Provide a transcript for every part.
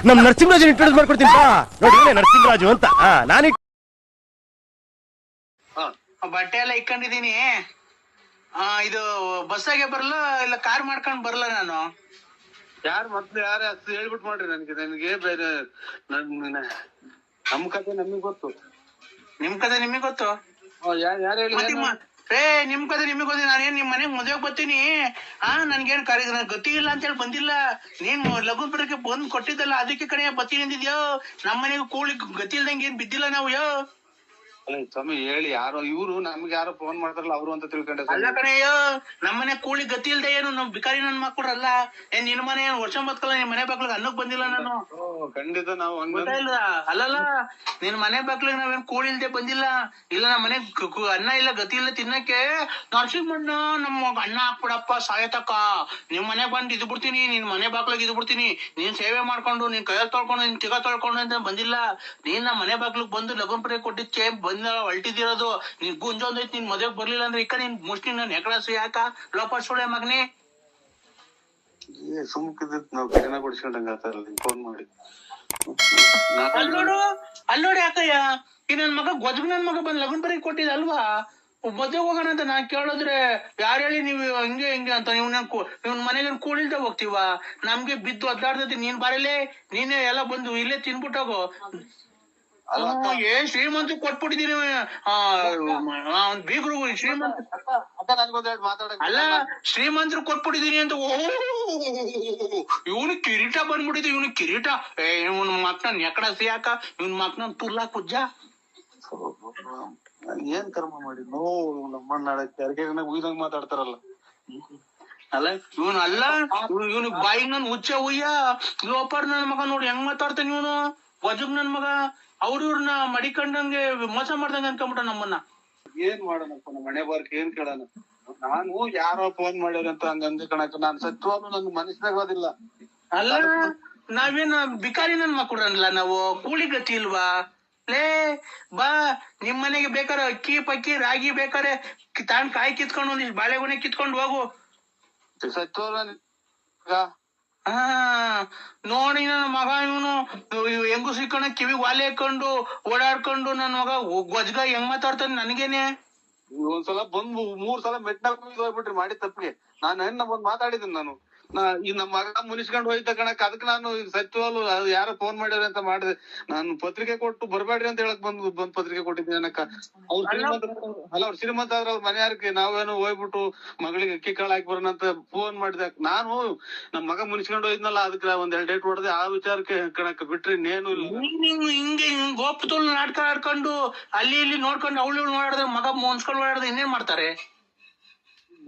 ನಮ್ ನರಸಿಂಹರಾಜನ್ ಇಂಟ್ರೊಡ್ಯೂಸ್ ಮಾಡ್ಕೊಡ್ತೀನಿ ನೋಡಿ ನರಸಿಂಹರಾಜು ಅಂತ ನಾನು ಬಟ್ಟೆ ಎಲ್ಲ ಇಟ್ಕೊಂಡಿದೀನಿ. ಇದು ಬಸ್ಸಾಗೆ ಬರಲ್ಲ ಇಲ್ಲ ಕಾರ್ ಮಾಡ್ಕೊಂಡ್ ಬರಲ್ಲ ನಾನು. ಯಾರು ಮತ್ತೆ ಯಾರ ಹೇಳ್ಬಿಟ್ಟು ಮಾಡ್ರಿ ನನಗೆ ಬೇರೆ ನಮ್ ಕತೆ ನಮಗ್ ಗೊತ್ತು. ನಿಮ್ ಕತೆ ನಿಮಗ್ ಗೊತ್ತು. ಯಾರು ಹೇಳಿ ನಿಮ್ ಕತೆ ನಿಮಗ್ ಗೊತ್ತಿ. ನಾನೇನ್ ನಿಮ್ ಮನೆಗ್ ಮದ್ವೆಗ್ ಬರ್ತೀನಿ. ನನ್ಗೇನ್ ಗತಿ ಇಲ್ಲ ಅಂತ ಹೇಳಿ ಬಂದಿಲ್ಲ. ನೀನ್ ಲಘು ಬರಕ್ಕೆ ಬಂದ್ ಕೊಟ್ಟಿದ್ದಲ್ಲ ಅದಕ್ಕೆ ಕಡೆ ಬತ್ತೀನಿ ಅಂದಿದ್ಯೋ. ನಮ್ ಮನೆಗೆ ಕೂಳಿ ಗತಿ ಇಲ್ದಂಗೆ ಏನ್ ಬಿದ್ದಿಲ್ಲ ನಾವು. ಸ್ವಾಮಿ ಹೇಳಿ ಯಾರೋ ಇವ್ರು ನಮ್ಗೆ ಯಾರೋ ಫೋನ್ ಮಾಡ್ತಾರಲ್ಲ ಅವ್ರು ಅಂತ ತಿಳ್ಕೊಂಡೆ. ಅಲ್ಲ ಕಣಯ್ಯೋ, ನಮ್ಮನೆ ಕೂಳಿ ಗತಿ ಇಲ್ದೆ ಏನು ನಮ್ ಬಿಕಾರಿ ನನ್ ಮಕ್ಕಳಲ್ಲ. ನಿನ್ ಮನೆ ವರ್ಷ ಬತ್ಕಲ್ಲ, ನಿನ್ ಮನೆ ಬಾಗ್ಲಿಗೆ ಅನ್ನಕ್ ಬಂದಿಲ್ಲ ನಾನು. ಖಂಡಿತ ನಾವು ಗೊತ್ತಾಯಿಲ್ಲ. ಅಲ್ಲಲ್ಲ, ನಿನ್ ಮನೆ ಬಾಗ್ಲಿಗೆ ನಾವೇನ್ ಕೂಳಿ ಇಲ್ದೆ ಬಂದಿಲ್ಲ. ಇಲ್ಲ ನಮ್ಮ ಮನೆ ಅನ್ನ ಇಲ್ಲ ಗತಿ ಇಲ್ಲ ತಿನ್ನಕ್ಕೆ. ನರಸಿಂಹಣ್ಣ ನಮ್ಮ ಅಣ್ಣ ಹಾಕ್ಬಿಡಪ್ಪ ಸಾಯತಕ್ಕ, ನಿಮ್ ಮನೆ ಬಂದ್ ಇದ್ ಬಿಡ್ತೀನಿ, ನಿನ್ ಮನೆ ಬಾಗ್ಲಿಗೆ ಇದ್ ಬಿಡ್ತೀನಿ, ನೀನ್ ಸೇವೆ ಮಾಡ್ಕೊಂಡು ನೀನ್ ಕೈಯಲ್ಲಿ ತೊಳ್ಕೊಂಡು ನೀನ್ ತಿಗ ತೊಳ್ಕೊಂಡು ಅಂತ ಬಂದಿಲ್ಲ. ನೀನ್ ನಮ್ಮ ಮನೆ ಬಾಗ್ಲಿಗೆ ಬಂದು ಲಗನ್ ಪಡೆ ಕೊಟ್ಟಿದ್ಕೆ ಹೊಲ್ಟಿದಿರೋದು. ನೀನ್ ಗುಂಜೊಂದೈತಿ, ನಿನ್ ಮದ್ವೆಗ್ ಬರ್ಲಿಲ್ಲ ಅಂದ್ರೆ ಇಕ್ಕ ನೀನ್ ಮುಷ್ಟಿ ನನ್ ಎಕಡಾಸು ಯಾಕ ಲೋಪ ಸುಳೆ ಮಗನೇ. ಸುಮ್ಕಿದ್ ನಾವ್ ಗಿಡನ ಕೊಡ್ಸ್ಕೊಂಡಂಗ ಫೋನ್ ಮಾಡಿ ಅಲ್ಲೋಡಿ ಯಾಕಯ್ಯ, ಈ ನನ್ ಮಗ ಗೊಜಗ್ ನನ್ ಮಗ ಬಂದ್ ಲಗನ್ ಪಡೆ ಕೊಟ್ಟಿದ ಅಲ್ವಾ. ಮದ್ವೆಗ್ ಹೋಗೋಣ ಅಂತ ನಾನ್ ಕೇಳಿದ್ರೆ ಯಾರು ಹೇಳಿ ನೀವು ಹಂಗೆ ಹಿಂಗೆ ಅಂತ. ಇವ್ನ ಮನೆಗೆ ಕೂಳಿಲ್ದೆ ಹೋಗ್ತೀವ. ನಮ್ಗೆ ಬಿದ್ದು ಅದ್ದಾಡ್ತೈತಿ. ನೀನ್ ಬರಲೇ, ನೀನೇ ಎಲ್ಲ ಬಂದು ಇಲ್ಲೇ ತಿನ್ಬಿಟ್ಟೋಗು. ಶ್ರೀಮಂತ ಕೊಟ್ಬಿಟ್ಟಿದೀನಿ. ಬೀಗರು ಶ್ರೀಮಂತ ಅಲ್ಲ, ಶ್ರೀಮಂತರು ಕೊಟ್ಬಿಟ್ಟಿದೀನಿ ಅಂತ. ಇವನು ಕಿರೀಟ ಬಂದ್ಬಿಟ್ಟಿದೆ. ಇವನು ಕಿರೀಟ ಇವನ್ ಮಕ್ನ ಎಕಡ ಸಿಯಾಕ, ಇವನ್ ಮಕ್ನ ತುರ್ಲಾ ಕುಜ್ಜ. ಏನ್ ಕರ್ಮ ಮಾಡಿ ನಮ್ಮಣ್ಣ ಉಯ್ದಂಗ್ ಮಾತಾಡ್ತಾರಲ್ಲ. ಅಲ್ಲ ಇವನು ಅಲ್ಲ, ಇವನು ಬಾಯಿಗೆ ನನ್ ಹುಚ್ಚ ಉಯ್ಯ. ಲೋಪರ್ ನನ್ ಮಗ ನೋಡಿ ಹೆಂಗ್ ಮಾತಾಡ್ತಾನೆ ಇವನು. ವಜಗ್ ನನ್ ಮಗ ಅವ್ರನ್ನ ಮಡಿಕೊಂಡಂಗೆ ಮೋಸ ಮಾಡ್ದಂಗ ಅನ್ಕೊಂಬಿಟ್ಟ ನಮ್ಮನ್ನ. ಏನ್ ಮಾಡೋಣಪ್ಪ, ನಮ್ಮ ಮನೆ ಬಾರ್ಕ್ ಏನ್ ಕೇಳೋಣ. ನಾನು ಯಾರೋ ಫೋನ್ ಮಾಡ್ಯಾರ ಅಂತ ಹಂಗ ಅಂದೆ ಕಣಕ. ನಾನ್ ಸತ್ವಾಗ್ಲೂ ನನ್ ಮನಸ್ಸಾಗೋದಿಲ್ಲ. ಅಲ್ಲ, ನಾವೇನ್ ಬಿಕಾರಿ ನನ್ ಮಕ್ಕಳಲ್ಲ ನಾವು. ಕೂಲಿ ಗತಿ ಇಲ್ವಾ ಲೇ. ಬಾ, ನಿಮ್ ಮನೆಗೆ ಬೇಕಾರೆ ಅಕ್ಕಿ ಪಕ್ಕಿ ರಾಗಿ ಬೇಕಾರೆ ತಾಂಡ್ ಕಾಯಿ ಕಿತ್ಕೊಂಡು ಒಂದಿಷ್ಟು ಬಾಳೆಗೊನೆ ಕಿತ್ಕೊಂಡು ಹೋಗು. ನೋಡಿ ನನ್ನ ಮಗ ಇವನು ಹೆಂಗು ಸಿಕ್ಕೊಂಡ ಕಿವಿ ವಾಲೆ ಹಾಕೊಂಡು ಓಡಾಡ್ಕೊಂಡು ನನ್ ಮಗ ಗೊಜ್ಗ ಹೆಂಗ್ ಮಾತಾಡ್ತಾನೆ ನನ್ಗೇನೆ. ಒಂದ್ಸಲ ಬಂದ್ 3 ಸಲ ಮೆಟ್ನಲ್ಲಿ ಹೋಗ್ಬಿಟ್ರಿ ಮಾಡಿ ತಪ್ಪಿಗೆ. ನಾನು ಹೆಣ್ಣ ಬಂದ್ ಮಾತಾಡಿದ್ದೀನಿ. ನಾನು ಈ ನಮ್ಮ ಮಗ ಮುನಿಸ್ಕೊಂಡ್ ಹೋಯ್ತ ಕಣಕ್. ಅದಕ್ಕೆ ನಾನು ಸತ್ಯವಾಗ್ಲು ಯಾರೋ ಫೋನ್ ಮಾಡ್ಯಾರ ಅಂತ ಮಾಡಿದೆ. ನಾನು ಪತ್ರಿಕೆ ಕೊಟ್ಟು ಬರ್ಬೇಡ್ರಿ ಅಂತ ಹೇಳಕ್ ಬಂದ್ ಪತ್ರಿಕೆ ಕೊಟ್ಟಿದ್ದೀನಿ ಅನ್ನಕ್ಕ. ಅವ್ರ ಶ್ರೀಮಂತ ಆದ್ರ ಅವ್ರ ಮನೆಯಾರಕ್ಕೆ ನಾವೇನೋ ಹೋಗ್ಬಿಟ್ಟು ಮಗಳಿಗೆ ಅಕ್ಕಿ ಕಾಳು ಹಾಕಿ ಬರೋಣ ಅಂತ ಫೋನ್ ಮಾಡಿದೆ. ನಾನು ನಮ್ ಮಗ ಮುನಿಸ್ಕೊಂಡ್ ಹೋಯ್ದ್ನಲ್ಲ, ಅದಕ್ಕೆ ಒಂದ್ 2 ಡೇಟ್ ಹೊಡೆದೆ. ಆ ವಿಚಾರಕ್ಕೆ ಕಣಕ್ ಬಿಟ್ರಿ ಇನ್ನೇನು ಇಲ್ಲ. ಹಿಂಗೆ ಗೋಪತೋಲ್ ನಾಟಕ ಆಡ್ಕೊಂಡು ಅಲ್ಲಿ ಇಲ್ಲಿ ನೋಡ್ಕೊಂಡು ಅವಳು ಓಡಾಡಿದ್ರೆ ಮಗ ಮುನ್ಸ್ಕೊಂಡು ಓಡಾಡಿದ್ರೆ ಇನ್ನೇನ್ ಮಾಡ್ತಾರೆ.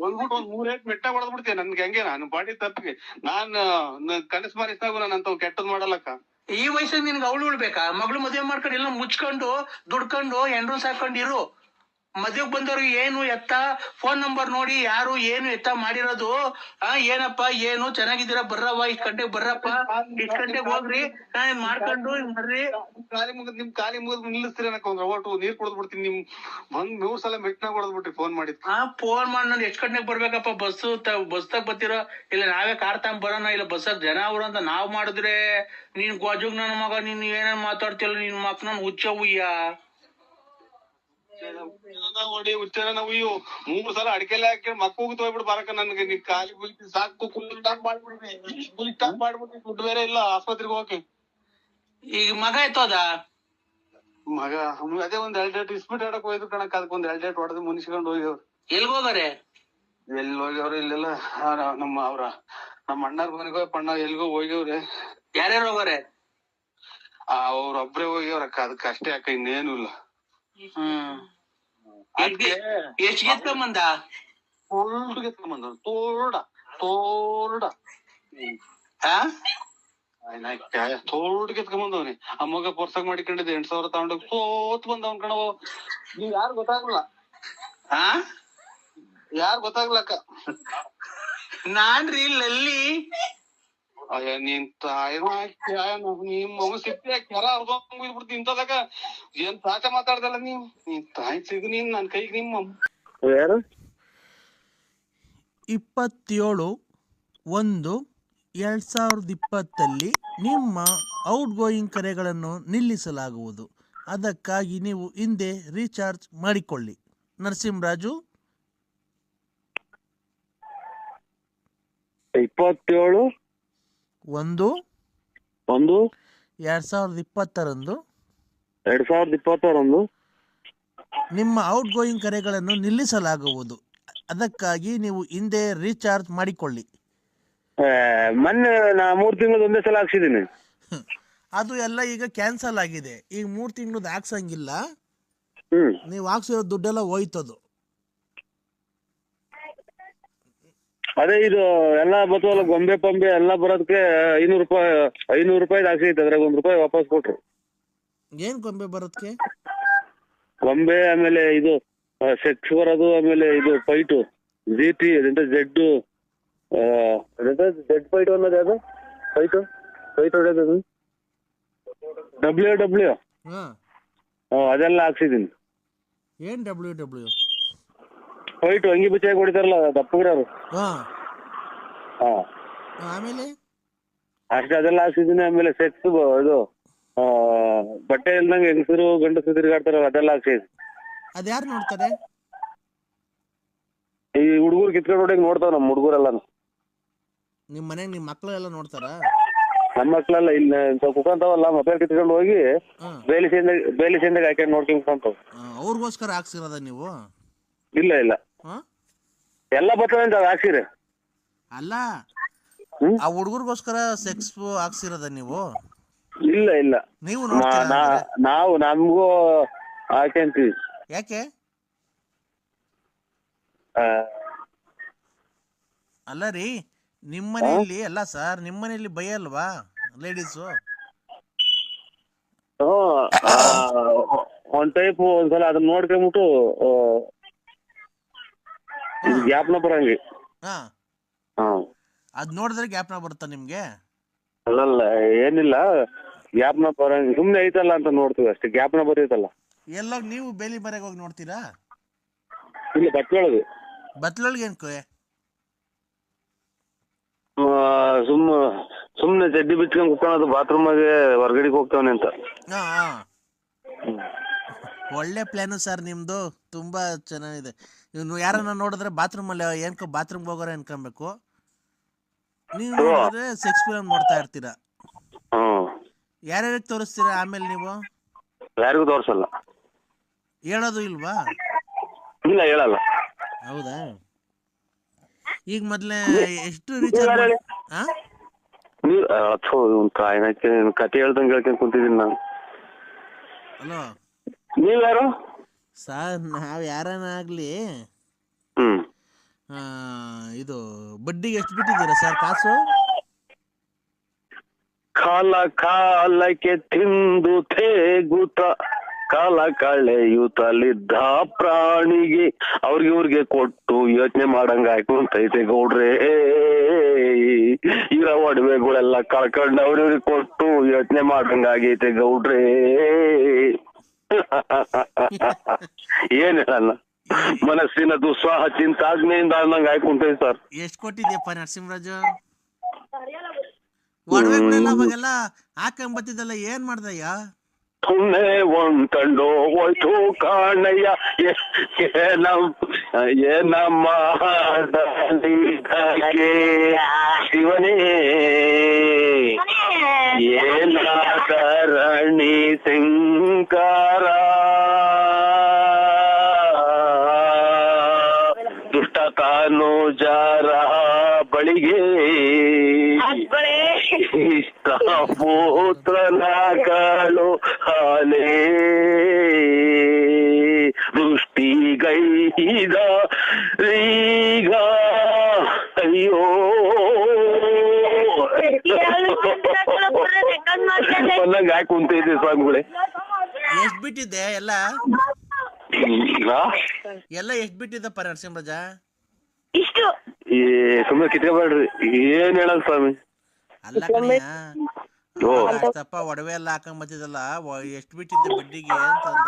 ಬಂದ್ಬಿಟ್ಟು ಒಂದ್ 3 ಏಟ್ ಮೆಟ್ಟ ಹೊಡೆದ್ ಬಿಡ್ತೀನಿ. ನನ್ಗೆ ಹಂಗೆ ನಾನು ಬಾಡಿ ತಪ್ಪಿಗೆ ನಾನು ಕನಸು ಮಾರಿಸ್ತಾಗ ನಾನು ಅಂತ ಕೆಟ್ಟದ್ ಮಾಡಲ್ಲಕ್ಕ. ಈ ವಯಸ್ಸಿಗೆ ನಿನ್ಗೆ ಅವಳು ಬೇಕಾ? ಮಗಳು ಮದುವೆ ಮಾಡ್ಕೊಂಡು ಎಲ್ಲ ಮುಚ್ಕೊಂಡು ದುಡ್ಕೊಂಡು ಎಂಡ್ರು ಸಾಕೊಂಡಿರು. ಮದ್ವೆಗ್ ಬಂದವ್ರಿಗೆ ಏನು ಎತ್ತ ಫೋನ್ ನಂಬರ್ ನೋಡಿ ಯಾರು ಏನು ಎತ್ತ ಮಾಡಿರೋದು. ಏನಪ್ಪಾ ಏನು ಚೆನ್ನಾಗಿದ್ದೀರಾ ಬರ್ರವ್ವ, ಇಷ್ಟ್ ಗಂಟೆಗೆ ಬರ್ರಪ್ಪ, ಇಷ್ಟ್ ಗಂಟೆಗೆ ಹೋಗ್ರಿ ಮಾಡ್ಕೊಂಡು ಬರ್ರಿ. ನಿಮ್ ಖಾಲಿ ಮುಗಿದ್ ನಿಲ್ಲಿಸ್ತೀರಿ ಅನ್ನಕ ಒಟ್ಟು ನೀರ್ ಕುಡ್ದ್ ಬಿಡ್ತೀನಿ. ನಿಮ್ ಒಂದ್ 100 ಸಲ ಮೆಟ್ನಾಗ ಹೊಡೆದ್ ಬಿಟ್ರಿ ಫೋನ್ ಮಾಡಿದ್. ಫೋನ್ ಮಾಡಿ ನಾನು ಎಷ್ಟ್ ಗಂಟೆಗೆ ಬರ್ಬೇಕಪ್ಪ ಬಸ್ತಾಗ ಬರ್ತಿರೋ, ಇಲ್ಲ ನಾವೇ ಕಾರ್ ತಗೊಂಡ್ ಬರೋಣ, ಇಲ್ಲ ಬಸ್ಸಾಗ ಜನ ಅವ್ರು ಅಂತ ನಾವ್ ಮಾಡಿದ್ರೆ ನೀನ್ ಗೊಜಗ್ ನನ್ನ ಮಗ ನೀನ್ ಏನೇನ್ ಮಾತಾಡ್ತಿಲ್ಲ. ನಿನ್ ಮಕ್ ನನ್ ಹುಚ್ಚ ಉಯ್ಯ ಹೊಡಿ ಹುಚ್ಚ ನಾವು. 3 ಸಲ ಅಡಿಕೆಲೆ ಹಾಕಿ ಮಕ್ಕ ಹೋಗಿ ಹೋಗ್ಬಿಟ್ಟು ಬರಕ. ನನ್ಗೆ ನೀನ್ ಖಾಲಿ ಬುಲ್ತಿ ಸಾಕು. ಸ್ಟಾಪ್ ಮಾಡ್ಬಿಡ್ರಿ ದುಡ್ಡು ಬೇರೆ ಇಲ್ಲ ಆಸ್ಪತ್ರೆಗೆ ಹೋಗಕ್ಕೆ. ಈಗ ಮಗ ಎತ್ತೋದ ಮಗ ಅದೇ ಒಂದ್ 2 ಡೇಟ್ ಇಸ್ಬಿಟ್ ಆಡಕ್ ಹೋಯ್ತು ಕಣಕ್. ಅದಕ್ಕೊಂದ್ 2 ಡೇಟ್ ಹೊಡೆದು ಮುನಿಸ್ಕೊಂಡು ಹೋಗ್ಯವ್ರು. ಎಲ್ಗ ಹೋಗಾರೆ? ಎಲ್ಲಿ ಹೋಗ್ಯವ್ರು ಇಲ್ಲೆಲ್ಲ ನಮ್ಮ ಅಣ್ಣಾರ್ ಮನೆಗೋ ಪಣ್ಣ ಎಲ್ಗೋ ಹೋಗ್ಯವ್ರೆ. ಯಾರ್ಯಾರು ಹೋಗಾರೆ? ಅವ್ರೊಬ್ರೇ ಹೋಗ್ಯವ್ರಕ್ಕ. ಅದಕ್ಕೆ ಅಷ್ಟೇ ಅಕ್ಕ, ಇನ್ನೇನು ಇಲ್ಲ. ಎಷ್ಟ್ ಗೆತ್ಕೊಂಬಂದ? ತೋಲ್ಡ್ ಗೆತ್ಕೊಂಬಂದ. ತೋಲ್ಡ ತೋಲ್ಡ್ ಗೆತ್ಕೊಂಬಂದವ್ನಿ. ಆ ಮಗ ಪರ್ಸಾಗ ಮಾಡಿಕೊಂಡಿದ್ದೆ 8,000 ತಗೊಂಡೋಗಿ ಸೋತ್ ಬಂದವನ್ ಕಣವ. ನೀವ್ ಯಾರು ಗೊತ್ತಾಗ್ಲಿಲ್ಲ. ಯಾರು ಗೊತ್ತಾಗ್ಲಕ್ಕ. ನಾನ್ರಿ ಲಲ್ಲಿ. ಅಯ್ಯ ನೀನ್ ನಿಮ್ಮ ಸಿಕ್ತಿ ಕೆರ ಅರ್ಧಬಿಡ್ತಿ ಇಂತದಾಗ. ಏನ್ ಸಾಚ ಮಾತಾಡ್ದಲ್ಲ ನೀನ್ ತಾಯಿ ಸಿಗ ನೀನ್ ನನ್ ಕೈಗೆ. ನಿಮ್ಮ ಯಾರು? 27/1/2023 2020 ನಿಮ್ಮ ಔಟ್ ಗೋಯಿಂಗ್ ಕರೆಗಳನ್ನು ನಿಲ್ಲಿಸಲಾಗುವುದು. ಅದಕ್ಕಾಗಿ ನೀವು ಹಿಂದೆ ರೀಚಾರ್ಜ್ ಮಾಡಿಕೊಳ್ಳಿ. ನರಸಿಂಹರಾಜು. 27 1 1 2020 2020 ನಿಮ್ಮ ಔಟ್ ಗೋಯಿಂಗ್ ಕರೆಗಳನ್ನು ನಿಲ್ಲಿಸಲಾಗುವುದು. ಅದಕ್ಕಾಗಿ ನೀವು ಹಿಂದೆ ರೀಚಾರ್ಜ್ ಮಾಡಿಕೊಳ್ಳಿ. ಮೊನ್ನೆ ನಾ 3 ತಿಂಗಳು ಒಂದೇ ಸಲ ಹಾಕ್ಸಿದ್ದೀನಿ. ಅದು ಎಲ್ಲ ಈಗ ಕ್ಯಾನ್ಸಲ್ ಆಗಿದೆ. ಈಗ 3 ತಿಂಗಳದ್ದು ಹಾಕ್ಸಂಗಿಲ್ಲ. ನೀವು ಹಾಕ್ಸಿರೋ ದುಡ್ಡೆಲ್ಲ ಹೋಯ್ತದು. ಅದೇ ಇದು ಎಲ್ಲ ಬತ್ತವಲ್ಲ, ಗೊಂಬೆ ಪಂಬೆ ಎಲ್ಲ ಬರೋದಕ್ಕೆ 500 ರೂಪಾಯಿ ಹಾಕ್ಸಿತ್ತು. ಅದ್ರಾಗ ₹1 ವಾಪಸ್ ಕೊಟ್ರು. ಏನ್ ಗೊಂಬೆ ಬರೋದಕ್ಕೆ? ಗೊಂಬೆ, ಆಮೇಲೆ ಇದು ಸೆಕ್ಸ್ ಬರೋದು, ಆಮೇಲೆ ಇದು ಫೈಟು GT ಜೆಡ್ ಫೈಟ್ ಅನ್ನೋದು ಯಾವುದು ಫೈಟ್ ಹೊಡೆಯೋದು WW ಅದೆಲ್ಲ ಹಾಕ್ಸಿದ್ದೀನಿ. ಏನ್ WW ಫೈಟ್ ಅಂಗಿ ಬಿಚ್ಚಾಗಿ ಹೊಡಿತಾರಲ್ಲ ದಪ್ಪಗ್ರವ್ರು. ಆಮೇಲೆ ಅಷ್ಟೇ, ಅದೆಲ್ಲ ಹಾಕ್ಸಿದ್ದೀನಿ. ಆಮೇಲೆ ಸೆಕ್ಸ್ ಇದು ಬಟ್ಟೆ ಇಲ್ದಂಗೆ ಹೆಂಗಸರು ಗಂಡಸರು ತಿರುಗಾಡ್ತಾರಲ್ಲ ಅದೆಲ್ಲ ಹಾಕ್ಸಿದ್ದೀನಿ. ಅದ್ಯಾರು ನೋಡ್ತಾರೆ? ಈ ಹುಡುಗರು ಕಿತ್ಕೊಂಡು ಹೊಡೆಗೆ ನೋಡ್ತಾವ ನಮ್ಮ ಹುಡುಗರೆಲ್ಲಾನು. ನಿಮ್ ಮನೆಗೆ ನಿಮ್ ಮಕ್ಳು ಎಲ್ಲ ನೋಡ್ತಾರ? ನಮ್ಮ ಮಕ್ಳೆಲ್ಲ ಇಲ್ಲ ಕುಕೊಂತಾವಲ್ಲ, ಮೊಬೈಲ್ ಕಿತ್ಕೊಂಡು ಹೋಗಿ ಬೇಲಿ ಸೆಂದಾಗ ಹಾಕೊಂಡು ನೋಡ್ಕೊಂಡ್ ಕುಂತಾವ. ಅವ್ರಿಗೋಸ್ಕರ ಹಾಕ್ಸಿರೋದ ನೀವು? ಇಲ್ಲ ಎಲ್ಲ ಬರ್ತವೆ ಹಾಕ್ಸಿರಿ. ಅಲ್ಲ, ಆ ಹುಡುಗರಿಗೋಸ್ಕರ ಸೆಕ್ಸ್ ಹಾಕ್ಸಿರೋದ ನೀವು? ಇಲ್ಲ ನೀವು ನಾವು ನಮಗೂ ಹಾಕ್ಯಂತೀವಿ. ಯಾಕೆ? ಅಲ್ಲ ರೀ, ನಿಮ್ಮನೆಯಲ್ಲಿ ಅಲ್ಲ ಸರ್, ನಿಮ್ಮನೆಯಲ್ಲಿ ಬೈಯಲ್ವಾ ಲೇಡೀಸು? ಒಂದ್ ಟೈಪ್ ಒಂದ್ಸಲ ಅದನ್ನ ನೋಡ್ಕೊಂಬಿಟ್ಟು ಜ್ಞಾಪನ ಬರಂಗಿ. ಅದ್ ನೋಡಿದ್ರೆ ಜ್ಞಾಪನ ಬರುತ್ತಾ ನಿಮ್ಗೆ? ಅಲ್ಲಲ್ಲ, ಏನಿಲ್ಲ, ಜ್ಞಾಪನ ಬರಂಗಿ ಸುಮ್ನೆ ಐತಲ್ಲ ಅಂತ ನೋಡ್ತೀವಿ ಅಷ್ಟೇ. ಜ್ಞಾಪನ ಬರ್ತೈತಲ್ಲ. ಎಲ್ಲ ನೀವು ಬೇಲಿ ಮರೆಗೆ ಹೋಗಿ ನೋಡ್ತೀರಾ? ಇಲ್ಲ, ಬತ್ಲೊಳಗೆ ಏನ್ಕೋ? ಸುಮ್ನೆ ಚಡ್ಡಿ ಬಿಚ್ಕೊಂಡ್ ಕುತ್ಕೊಳ್ಳೋದು, ಬಾತ್ರೂಮಾಗೆ ಹೊರ್ಗಡೆಗೆ ಹೋಗ್ತಾವನೆ ಅಂತ. ಒಳ್ಳೆ ಪ್ಲಾನು ಸರ್ ನಿಮ್ದು, ತುಂಬಾ ಚೆನ್ನಾಗಿದೆ. ಇವ್ನು ಯಾರನ್ನ ನೋಡಿದ್ರೆ ಬಾತ್ರೂಮ್ ಅಲ್ಲಿ ಏನ್ಕೋ ಬಾತ್ರೂಮ್ಗೆ ಹೋಗೋರ ಅನ್ಕೊಬೇಕು. ನೀವು ನೋಡಿದ್ರೆ ಸೆಕ್ಸ್ ಫಿಲಮ್ ನೋಡ್ತಾ ಇರ್ತೀರಾ. ಯಾರ್ಯಾರಿಗೆ ತೋರಿಸ್ತೀರಾ ಆಮೇಲೆ ನೀವು? ಯಾರಿಗೂ ತೋರ್ಸಲ್ಲ. ಹೇಳೋದು ಇಲ್ವಾ? ಇಲ್ಲ, ಹೇಳಲ್ಲ. ಹೌದಾ? ಈಗ ಮೊದ್ಲೇ ಎಷ್ಟು ರೀಚಾರ್ಜ್? ಕತೆ ಹೇಳ್ದಂಗೆ ಹೇಳ್ಕೊಂಡ್ ಕುಂತಿದ್ದೀನಿ ನಾನು. ಹಲೋ, ನೀವ್ ಯಾರು ಸರ್? ನಾವ್ ಯಾರನ್ನಾಗ್ಲಿ ಇದು ಬಡ್ಡಿಗೆ ಎಷ್ಟು ಬಿಟ್ಟಿದ್ದೀರಾ ಸರ್ ಕಾಸು? ಕಾಲಕ್ಕೆ ತಿಂದು ತೇಗುತ್ತ ಕಾಲ ಕಳೆಯುತ್ತಲಿದ್ದ ಪ್ರಾಣಿಗೆ ಇವ್ರಿಗೆ ಕೊಟ್ಟು ಯೋಚನೆ ಮಾಡಂಗ ಆಯ್ಕೊಂತೈತೆ ಗೌಡ್ರೆ. ಇರೋ ಒಡವೆಗಳೆಲ್ಲ ಕಳ್ಕೊಂಡು ಅವ್ರಿವ್ರಿಗೆ ಕೊಟ್ಟು ಯೋಚನೆ ಮಾಡಂಗ ಆಗೈತೆ ಗೌಡ್ರೆ. ಏನ್ ಹೇಳಲ್ಲ, ಮನಸ್ಸಿನ ದುಸ್ಸಾಹ ಚಿಂತಾಗ್ನೆಯಿಂದ ಅನ್ನಂಗ ಆಯ್ಕೊಂತೈತೆ ಸರ್. ಎಷ್ಟು ಕೊಟ್ಟಿದ್ಯಪ್ಪ ನರಸಿಂಹರಾಜು? ಒಡವೆಗಳೆಲ್ಲ ಅವಾಗೆಲ್ಲ ಹಾಕೊಂಬತ್ತಿದ್ದಲ್ಲ, ಏನ್ ಮಾಡ್ದಯ್ಯ? ಸುಮ್ಮನೆ ಒಂದ್ಕಂಡು ಹೋಯ್ತು ಕಾಣಯ್ಯ, ಏನಮ್ಮ ಶಿವನೇ ಏನಾಕರಣಿ ಶಂಕರ ದುಷ್ಟತಾನು ಜಾರ ಬಳಿಗೆ ಇಷ್ಟ ಪುತ್ರನ ಕಾಳು ಹಾಲೇ ದೃಷ್ಟಿಗೈದ ಈಗ ಅಯ್ಯೋ ಬಂದಂಗ ಯಾಕೆ ಕುಂತೈತಿ ಸ್ವಾಮಿಗಳೇ. ಎಷ್ಟ್ ಬಿಟ್ಟಿದ್ದೆ ಎಲ್ಲ ಎಷ್ಟ್ ಬಿಟ್ಟಿದ್ದಪ್ಪ ನರಸಿಂಹರಾಜ? ಇಷ್ಟು ಸುಮ್ಮನೆ ಕಿತ್ಕೊಬೇಡ್ರಿ, ಏನ್ ಹೇಳಲ್ ಸ್ವಾಮಿ. ಅಲ್ಲ ಕಣಿಯ, ಅಷ್ಟಪ್ಪ ಒಡವೆ ಎಲ್ಲ ಹಾಕೊಂಬತ್ತಿದಲ್ಲ, ಎಷ್ಟು ಬಿಟ್ಟಿದ್ದೆ ಬಡ್ಡಿಗೆ ಅಂತ ಅಂದ.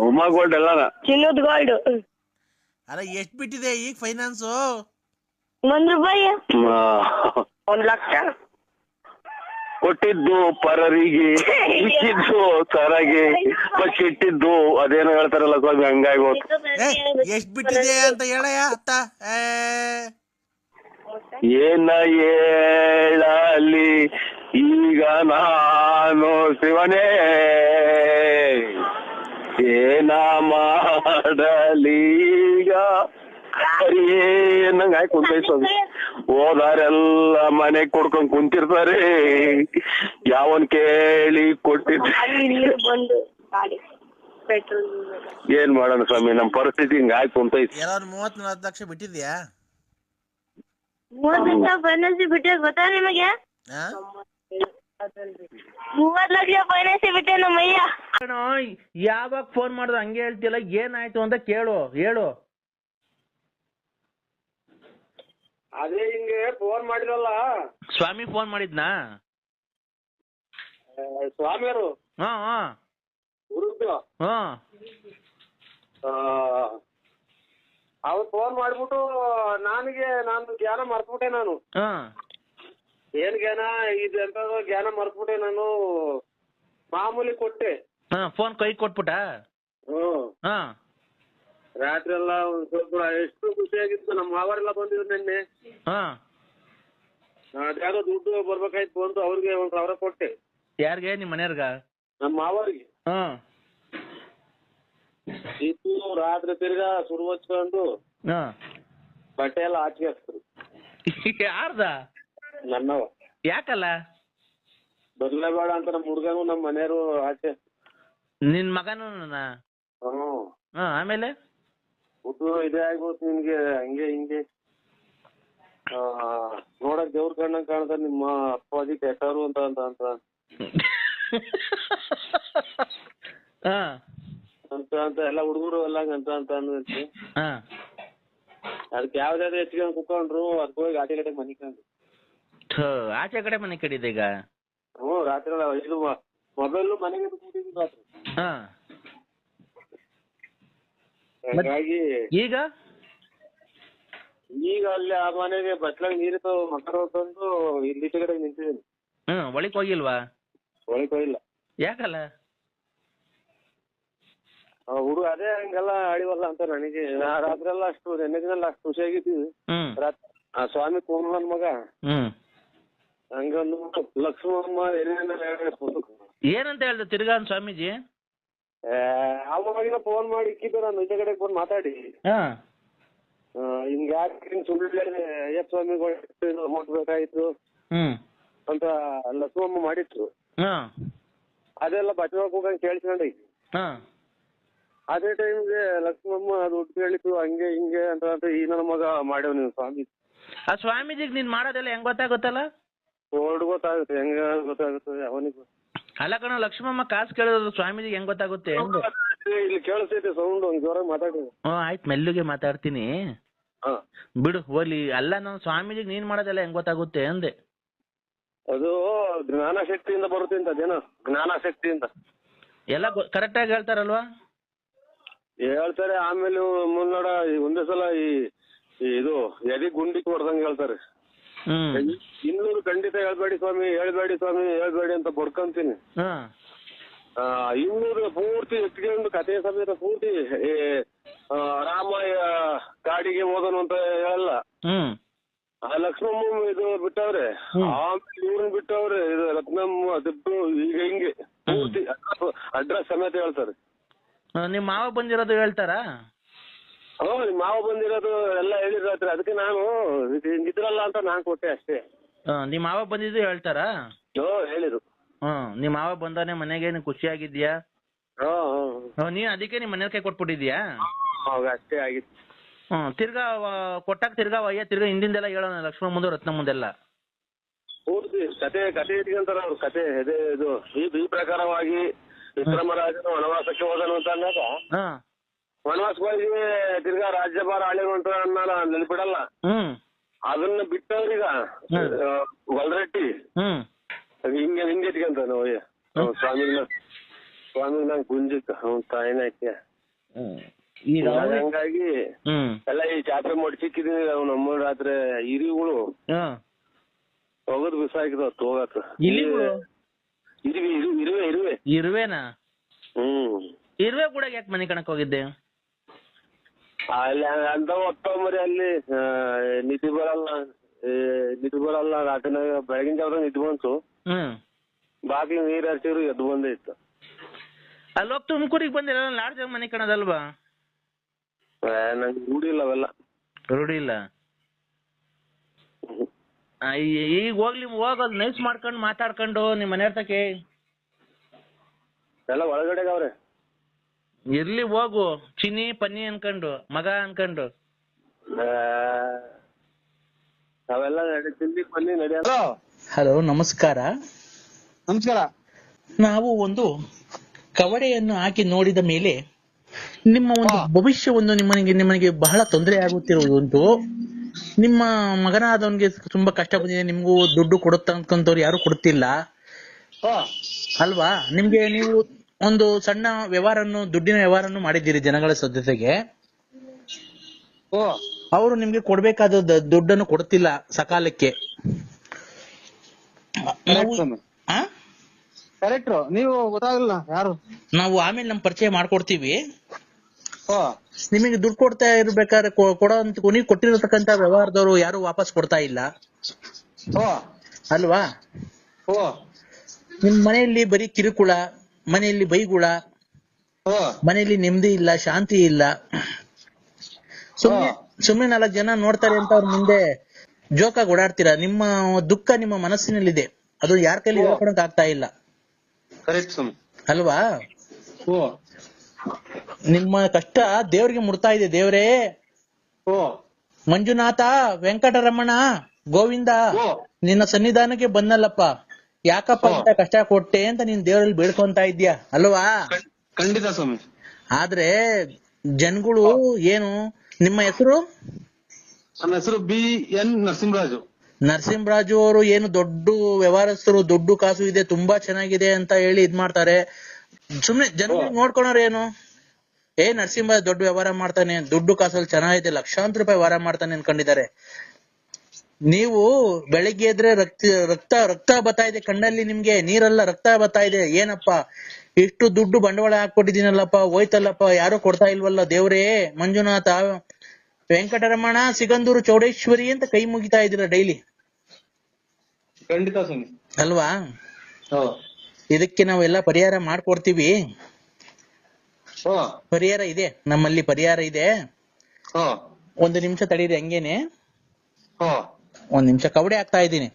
ಉಮಾ ಗೋಲ್ಡ್ ಎಲ್ಲ ಚಿನ್ನದ ಗೋಲ್ಡ್. ಅಲ್ಲ ಎಷ್ಟ್ ಬಿಟ್ಟಿದೆ ಈಗ ಫೈನಾನ್ಸು? ₹1 1,00,000 ಕೊಟ್ಟಿದ್ದು ಪರರಿಗೆ, ಇಟ್ಟಿದ್ದು ಸರಗೆ, ಬಟ್ ಇಟ್ಟಿದ್ದು ಅದೇನೋ ಹೇಳ್ತಾರಲ್ಲ ಸ್ವಾಮಿ, ಹಂಗಾಗಿ ಎಷ್ಟ್ ಬಿಟ್ಟಿದೆ ಅಂತ ಹೇಳಯ್ಯ ಅತ್ತ. ಏನ ಹೇಳಲಿ ಈಗ ನಾನು ಶಿವನೇ, ಏನ ಮಾಡಲಿ ಈಗ ಏನಂಗ ಆಯ್ತು ಕುಂತೈತ್ ಸ್ವಾಮಿ. ಹೋದಾರೆಲ್ಲ ಮನೆಗ್ ಕೊಡ್ಕೊಂಡ್ ಕುಂತಿರ್ತಾರೆ, ಯಾವನ್ ಕೇಳಿ ಕೊಟ್ಟಿದ್ದ ಏನ್ ಮಾಡೋಣ ಸ್ವಾಮಿ, ನಮ್ ಪರಿಸ್ಥಿತಿ ಹಿಂಗ ಆಯ್ತು ಕುಂತೈತಿ. ಎಲ್ಲ 30-40 ಲಕ್ಷ ಬಿಟ್ಟಿದ್ಯಾ? 30 ಲಕ್ಷ ಫೈನಾನ್ಸ್ ಬಿಟ್ಟೆ ಗೊತ್ತಾ ನಿಮಗೆ? 30 ಲಕ್ಷ ಫೈನಾನ್ಸ್ ಬಿಟ್ಟೆ ನಮ್ಮಯ್ಯ. ಯಾವಾಗ ಫೋನ್ ಮಾಡ್ದು ಹಂಗೆ ಹೇಳ್ತಿಲ್ಲ, ಏನಾಯ್ತು ಅಂತ ಹೇಳು. ಅದೇ ಹಿಂಗೆ ಫೋನ್ ಮಾಡಿರಲ್ಲ, ಸ್ವಾಮಿ ಫೋನ್ ಮಾಡಿದ್ನಾ? ಸ್ವಾಮಿಯರು ಹಾ ಹುಡುಗ ಅವ್ರು ಫೋನ್ ಮಾಡ್ಬಿಟ್ಟು ನಾನು ಜ್ಞಾನ ಮರ್ತ್ಬಿಟ್ಟೆ. ನಾನು ಏನ್ ಜ್ಞಾನ ಇದು ಎಂತ ಜ್ಞಾನ ಮರ್ತ್ಬಿಟ್ಟೆ. ನಾನು ಮಾಮೂಲಿ ಕೊಟ್ಟೆ, ಫೋನ್ ಕೈ ಕೊಟ್ಬಿಟ್ಟ. ರಾತ್ರಿ ಎಲ್ಲ ಒಂದ್ ಸ್ವಲ್ಪ ಎಷ್ಟು ಖುಷಿಯಾಗಿತ್ತು. ನಮ್ಮ ಮಾವರೆಲ್ಲ ಬಂದಿದ್ರು ನಿನ್ನೆ. ಅದ್ಯಾವ್ದೋ ದುಡ್ಡು ಬರ್ಬೇಕಾಯ್ತು ಬಂದು ಅವ್ರಿಗೆ 1,000 ಕೊಟ್ಟೆ. ಯಾರಿಗೆ? ನಿಮ್ ಮನೆಯವ್ರಗ? ನಮ್ಮ ಮಾವರಿಗೆ. ಇತ್ತು ರಾತ್ರಿ ತಿರ್ಗಾ ಸುರು ಹಚ್ಕೊಂಡು ಬಟ್ಟೆ ಎಲ್ಲ ಆಚೆ ಹಾಕ್ತರು. ಯಾರ್ದ? ನನ್ನವ. ಯಾಕಲ್ಲ? ಬರ್ಲೇಬೇಡ ಅಂತ ನಮ್ಮ ಹುಡ್ಗನು ನಮ್ಮ ಮನೆಯವರು ಆಚೆ. ನಿನ್ ಮಗನು? ಆಮೇಲೆ ಹುಟ್ಟು ಇದೇ ಆಗ್ಬೋದು ನಿನ್ಗೆ, ಹಂಗೆ ಹಿಂಗೆ ನೋಡಕ್ ದೇವ್ರ ಕಣ್ಣಂಗ್ ಕಾಣ್ತಾರೆ ನಿಮ್ಮ ಅಪ್ಪಾಜಿ ಕೆಟ್ಟರು ಅಂತ ಅಂತ ಅಂತ ಅಂತ ಅಂತ ಎಲ್ಲ ಹುಡುಗರು ಎಲ್ಲ ಅಂತ ಅಂತ ಅಂದ್ರಂತೆ. ಅದಕ್ಕೆ ಯಾವ್ದಾದ್ರು ಹೆಚ್ಚಿಗೆ ಕುತ್ಕೊಂಡ್ರು ಅದಕ್ಕೆ ಹೋಗಿ ಆಚೆ ಕಡೆ ಮನೆ ಕಂಡು. ಆಚೆ ಕಡೆ ಮನೆ ಕಡಿದೆ ಈಗ. ರಾತ್ರಿ ಇದು ಮೊಬೈಲ್ ಮನೆಗೆ ಬಿಟ್ಬಿಟ್ಟಿದ್ವಿ ರಾತ್ರಿ. ಹಾಗಾಗಿ ಈಗ ಅಲ್ಲಿ ಆ ಮನೆಗೆ ಬಟ್ಲಾಗ ನೀರಿತ್ತು ಮಕ್ಕಳು ತಂದು ಇಲ್ಲಿ ಈಚೆ ಕಡೆ ನಿಂತಿದ್ದೀನಿ. ಒಳಕ್ ಹೋಗಿಲ್ವಾ? ಒಳಗೆ ಹೋಗಿಲ್ಲ. ಯಾಕಲ್ಲ? ಹುಡುಗ ಅದೇ ಹಂಗೆಲ್ಲ ಆಡಿವಲ್ಲ ಅಂತ ನನಗೆ. ರಾತ್ರಿ ಎಲ್ಲ ಅಷ್ಟು ನೆನ್ನೆ ದಿನ ಅಷ್ಟು ಖುಷಿಯಾಗಿದ್ದೀವಿ. ಆ ಸ್ವಾಮಿ ಕೋಮಲನ್ ಮಗ ಹಂಗಂದು ಲಕ್ಷ್ಮಮ್ಮ ಏನಂತ ಹೇಳ್ದ ತಿರ್ಗಾ ಸ್ವಾಮೀಜಿ? ಅವಾಗಿನ ಫೋನ್ ಮಾಡಿ ಇಕ್ಕಿದ್ದು ನಾನು ಈಚೆ ಕಡೆ ಫೋನ್ ಮಾತಾಡಿ ಹಿಂಗ ಯಾಕೆ ಸುಳ್ಳು ಅಯ್ಯಪ್ಪ ಸ್ವಾಮಿಗಳು ಅಮೌಂಟ್ ಬೇಕಾಯ್ತು ಅಂತ ಲಕ್ಷ್ಮಮ್ಮ ಮಾಡಿಟ್ರು. ಅದೆಲ್ಲ ಬಚ್ಚವಾಗ ಹೋಗಂಗ್ ಕೇಳಿಸ್ಕೊಂಡೈತಿ. ಅದೇ ಟೈಮ್ಗೆ ಲಕ್ಷ್ಮಮ್ಮ ದುಡ್ಡು ಕೇಳಿತ್ತು ಹಂಗೆ ಹಿಂಗೆ ಅಂತ ಈ ನನ್ನ ಮಗ ಮಾಡ್ಯವ್ ನೀವು ಸ್ವಾಮಿ. ಆ ಸ್ವಾಮೀಜಿಗೆ ನೀನ್ ಮಾಡೋದೆಲ್ಲ ಹೆಂಗ್ ಗೊತ್ತಾಗುತ್ತಲ್ಲ? ಗೊತ್ತಾಗುತ್ತೆ, ಹೆಂಗ ಗೊತ್ತಾಗುತ್ತೆ ಅವನಿಗೆ. ಅಲ್ಲ ಕಣ, ಲಕ್ಷ್ಮಮ್ಮ ಕಾಸು ಕೇಳೋದು ಸ್ವಾಮೀಜಿಗೆ ಹೆಂಗ್ ಗೊತ್ತಾಗುತ್ತೆ? ಇಲ್ಲಿ ಕೇಳಿಸ್ತೈತೆ ಸೌಂಡ್, ಒಂದ್ ಜೋರಾಗಿ ಮಾತಾಡಿ. ಆಯ್ತು, ಮೆಲ್ಲುಗೆ ಮಾತಾಡ್ತೀನಿ ಬಿಡು, ಹೋಗ್ಲಿ. ಅಲ್ಲ, ನಾನು ಸ್ವಾಮೀಜಿಗೆ ನೀನ್ ಮಾಡೋದೆಲ್ಲ ಹೆಂಗ್ ಗೊತ್ತಾಗುತ್ತೆ ಅಂದೆ. ಅದು ಜ್ಞಾನ ಶಕ್ತಿಯಿಂದ ಬರುತ್ತೆ ಅಂತ. ಅದೇನೋ ಜ್ಞಾನ ಶಕ್ತಿಯಿಂದ ಎಲ್ಲ ಕರೆಕ್ಟ್ ಆಗಿ ಹೇಳ್ತಾರಲ್ವಾ? ಹೇಳ್ತಾರೆ. ಆಮೇಲೆ ಮುನ್ನೋಡ ಒಂದೇ ಸಲ ಇದು ಎದಿ ಗುಂಡಿ ಹೊಡ್ದಂಗೆ ಹೇಳ್ತಾರೆ. 200 ಖಂಡಿತ ಹೇಳ್ಬೇಡಿ ಸ್ವಾಮಿ, ಹೇಳ್ಬೇಡಿ ಸ್ವಾಮಿ, ಹೇಳ್ಬೇಡಿ ಅಂತ ಬಡ್ಕೊಂತೀನಿ. 200 ಪೂರ್ತಿ ಎತ್ಕೊಂಡು ಕಥೆ ಸಮೇತ ಪೂರ್ತಿ ರಾಮ ಕಾಡಿಗೆ ಹೋದನು ಅಂತ ಹೇಳಲ್ಲ. ಲಕ್ಷ್ಮಮ್ಮ ಇದು ಬಿಟ್ಟವ್ರೆ, ಆಮೇಲೆ ಇವ್ರನ್ನ ಬಿಟ್ಟವ್ರೆ, ಇದು ರತ್ನಮ್ಮ ದುಡ್ಡು ಈಗ ಹಿಂಗೆ ಪೂರ್ತಿ ಅಡ್ರೆಸ್ ಸಮೇತ ಹೇಳ್ತಾರೆ. ನಿಮ್ ಮಾವ ಬಂದಿರೋದು ಹೇಳ್ತಾರಾ? ನಿಮ್ ಮಾವ ಬಂದಿರೋದು ಎಲ್ಲ ಹೇಳಿದ್ರಾತ್ರಿ. ಅದಕ್ಕೆ ನಾನು ಹಿಂಗಿದ್ರಲ್ಲ ಅಂತ ನಾನ್ ಕೊಟ್ಟೆ ಅಷ್ಟೇ. ನಿಮ್ ಮಾವ ಬಂದಿದ್ದು ಹೇಳ್ತಾರಾ? ಹೇಳಿದ್ರು. ನಿಮ್ ಮಾವ ಬಂದಾನೆ ಮನೆಗೆ, ನೀನ್ ಖುಷಿಯಾಗಿದ್ಯಾ? ನೀನ್ ಅದಕ್ಕೆ ನಿಮ್ ಮನೆಯ ಕೈ ಕೊಟ್ಬಿಟ್ಟಿದ್ಯಾ? ಅಷ್ಟೇ ಆಗಿತ್ತು. ತಿರ್ಗಾ ಕೊಟ್ಟಾಗ ತಿರ್ಗಾ ತಿರ್ಗಾ ಹಿಂದಿಂದೆಲ್ಲ ಹೇಳೋಣ, ಲಕ್ಷ್ಮಣ ಮುಂದೆ ರತ್ನ ಮುಂದೆಲ್ಲ ಪೂರ್ತಿ ಕತೆ ಇಟ್ಕೊಂತಾರ ಅವ್ರ ಕತೆ. ಇದು ಈ ಪ್ರಕಾರವಾಗಿ ವಿಕ್ರಮರಾಜನು ವನವಾಸಕ್ಕೆ ಹೋದನು ಅಂತ ಅಂದಾಗ ವನವಾಸಕ್ಕೆ ಹೋಗಿ ತಿರ್ಗಾ ರಾಜ್ಯಭಾರ ಆಳಿರು ಅಂತ ನೆನ್ಪಿಡಲ್ಲ. ಅದನ್ನ ಬಿಟ್ಟವ್ರೀಗ ಗೊಲ್ರಟ್ಟಿ ಹಿಂಗೆ ಇಟ್ಕೊಂತಾನ ಸ್ವಾಮಿನ ಗುಂಜಿಕ್ಕ ತಾಯಿನ ಈಗ ಹಂಗಾಗಿ ಎಲ್ಲ ಈ ಚಾಪೆ ಮಡ್ಚಿಕ್ಕಿದೀನಿ ನಾವು ನಮ್ಮ ರಾತ್ರಿ ಇರಿಗಳು ಹೋಗೋದ್ ಬಿಸಾಕಿದಾವ ತೋಗಕ. ಇಲಿಗಳು ಇರುವೆ ಇರುವೆನಾ? ಇರುವೆ ಕೂಡ ಯಾಕೆ ಮನೆ ಕಣಕ್ ಹೋಗಿದ್ದೆ? ಅಲ್ಲಿ ಅಂತ ಒತ್ತಂಬರಿ ಅಲ್ಲಿ ನಿಧಿ ಬರಲ್ಲ ರಾತ್ರಿನಾಗ ಬೆಳಗಿನ ಜಾವದಾಗ ನಿಧಿ ಬಂತು. ಬಾಗಿಲು ನೀರ್ ಹರಿಸಿದ್ರು ಎದ್ದು ಬಂದೇ ಇತ್ತು. ಅಲ್ಲಿ ಹೋಗಿ ತುಮಕೂರಿಗೆ ಬಂದಿಲ್ಲ, ಲಾಡ್ಜ್ ಮನೆ ಕಣದಲ್ವಾ? ನಂಗೆ ರೂಢಿ ಇಲ್ಲ ಅವೆಲ್ಲ. ರೂಢಿ ಇಲ್ಲ. ಈಗ ಹೋಗೋದು ನೈಸ್ ಮಾಡ್ಕೊಂಡು ಮಾತಾಡ್ಕೊಂಡು ನಿಮ್ ಮನೆಯವ್ರ ತಕೆ ಎಲ್ಲ ಒಳಗಡೆ ಅವ್ರೆ. ಇರ್ಲಿ ಹೋಗು, ಚಿನ್ನಿ ಪನ್ನಿ ಅನ್ಕೊಂಡು ಮಗ ಅನ್ಕೊಂಡು. ಅವೆಲ್ಲ ತಿಂಡಿ ಪನ್ನಿ ನಡೆಯಲ್ಲ. ಹಲೋ, ನಮಸ್ಕಾರ. ನಮಸ್ಕಾರ. ನಾವು ಒಂದು ಕವಡೆಯನ್ನು ಹಾಕಿ ನೋಡಿದ ಮೇಲೆ ನಿಮ್ಮ ಒಂದು ಭವಿಷ್ಯವನ್ನು ನಿಮ್ಮನಿಗೆ ಬಹಳ ತೊಂದರೆ ಆಗುತ್ತಿರುವುದುಂಟು. ನಿಮ್ಮ ಮಗನಾದವನಿಗೆ ತುಂಬಾ ಕಷ್ಟ ಬಂದಿದೆ, ನಿಮ್ಗೂ ದುಡ್ಡು ಕೊಡುತ್ತಂತವ್ರು ಯಾರು ಕೊಡ್ತಿಲ್ಲ ಅಲ್ವಾ? ನಿಮ್ಗೆ ನೀವು ಒಂದು ಸಣ್ಣ ವ್ಯವಹಾರನ್ನು, ದುಡ್ಡಿನ ವ್ಯವಹಾರನ್ನು ಮಾಡಿದ್ದೀರಿ ಜನಗಳ ಜೊತೆಗೆ. ಅವರು ನಿಮ್ಗೆ ಕೊಡ್ಬೇಕಾದ ದುಡ್ಡನ್ನು ಕೊಡ್ತಿಲ್ಲ ಸಕಾಲಕ್ಕೆ. ಕರೆಕ್ಟ್ರು, ನೀವು ಗೊತ್ತಾಗಲ್ಲ ಯಾರು. ನಾವು ಆಮೇಲೆ ನಮ್ ಪರಿಚಯ ಮಾಡ್ಕೊಡ್ತೀವಿ. ನಿಮಗೆ ದುಡ್ಡು ಕೊಡ್ತಾ ಇರ್ಬೇಕಾದ್ರೆ ಕೊಡೋಂತ ನೀವು ಕೊಟ್ಟಿರತಕ್ಕಂತ ವ್ಯವಹಾರದವರು ಯಾರು ವಾಪಸ್ ಕೊಡ್ತಾ ಇಲ್ಲ ಅಲ್ವಾ? ನಿಮ್ ಮನೆಯಲ್ಲಿ ಬರೀ ಕಿರುಕುಳ, ಮನೆಯಲ್ಲಿ ಬೈಗುಳ, ಮನೆಯಲ್ಲಿ ನೆಮ್ಮದಿ ಇಲ್ಲ, ಶಾಂತಿ ಇಲ್ಲ. ಸುಮ್ಮನೆ 4 ಜನ ನೋಡ್ತಾರೆ ಅಂತ ಅವ್ರ ಮುಂದೆ ಜೋಕಾಗಿ ಓಡಾಡ್ತೀರಾ. ನಿಮ್ಮ ದುಃಖ ನಿಮ್ಮ ಮನಸ್ಸಿನಲ್ಲಿದೆ, ಅದು ಯಾರ ಕೈಲಿ ಹೇಳ್ಕೊಳಕ್ ಆಗ್ತಾ ಇಲ್ಲ ಅಲ್ವಾ? ನಿಮ್ಮ ಕಷ್ಟ ದೇವ್ರಿಗೆ ಮುಡ್ತಾ ಇದೆ. ದೇವ್ರೇ, ಮಂಜುನಾಥ, ವೆಂಕಟರಮಣ, ಗೋವಿಂದ, ನಿನ್ನ ಸನ್ನಿಧಾನಕ್ಕೆ ಬಂದಲ್ಲಪ್ಪ, ಯಾಕಪ್ಪ ಅಂತ ಕಷ್ಟ ಕೊಟ್ಟೆ ಅಂತ ನೀನ್ ದೇವರಲ್ಲಿ ಬೇಡ್ಕೊಂತ ಇದ್ಯಾ ಅಲ್ವಾ? ಖಂಡಿತ ಸ್ವಾಮಿ. ಆದ್ರೆ ಜನಗಳು ಏನು, ನಿಮ್ಮ ಹೆಸರು? ನನ್ನ ಹೆಸರು BN ನರಸಿಂಹರಾಜು. ನರಸಿಂಹರಾಜು ಅವರು ಏನು ದೊಡ್ಡ ವ್ಯವಹಾರಸ್ಥರು, ದುಡ್ಡು ಕಾಸು ಇದೆ, ತುಂಬಾ ಚೆನ್ನಾಗಿದೆ ಅಂತ ಹೇಳಿ ಇದ್ ಮಾಡ್ತಾರೆ. ಸುಮ್ನೆ ಜನಗಳು ನೋಡ್ಕೊಳೋರು ಏನು, ನರಸಿಂಹರಾಜ್ ದೊಡ್ಡ ವ್ಯವಹಾರ ಮಾಡ್ತಾನೆ, ದುಡ್ಡು ಕಾಸಲ್ಲಿ ಚೆನ್ನಾಗಿದೆ, ಲಕ್ಷಾಂತರ ರೂಪಾಯಿ ವ್ಯವಹಾರ ಮಾಡ್ತಾನೆ ಅನ್ಕೊಂಡಿದ್ದಾರೆ. ನೀವು ಬೆಳಿಗ್ಗೆ ಎದ್ರೆ ರಕ್ತ ಬರ್ತಾ ಇದೆ ಕಣ್ಣಲ್ಲಿ, ನಿಮ್ಗೆ ನೀರಲ್ಲ ರಕ್ತ ಬರ್ತಾ ಇದೆ. ಏನಪ್ಪ ಇಷ್ಟು ದುಡ್ಡು ಬಂಡವಾಳ ಹಾಕೊಟ್ಟಿದ್ದೀನಲ್ಲಪ್ಪ, ಹೋಯ್ತಲ್ಲಪ್ಪ, ಯಾರು ಕೊಡ್ತಾ ಇಲ್ವಲ್ಲ ದೇವ್ರೇ, ಮಂಜುನಾಥ, ವೆಂಕಟರಮಣ, ಸಿಗಂದೂರು ಚೌಡೇಶ್ವರಿ ಅಂತ ಕೈ ಮುಗಿತಾ ಇದ್ದೀರಾ ಡೈಲಿ. ಖಂಡಿತ ಸ್ವಾಮಿ ಅಲ್ವಾ? ಇದಕ್ಕೆ ನಾವೆಲ್ಲ ಪರಿಹಾರ ಮಾಡ್ಕೊಡ್ತೀವಿ. ಪರಿಹಾರ ಇದೆ, ನಮ್ಮಲ್ಲಿ ಪರಿಹಾರ ಇದೆ. 1 ನಿಮಿಷ ತಡೀರಿ, ಹಂಗೇನೆ 1 ನಿಮಿಷ. ಕವಡೆ ಹಾಕ್ತಾ ಇದ್ದೀನಿ.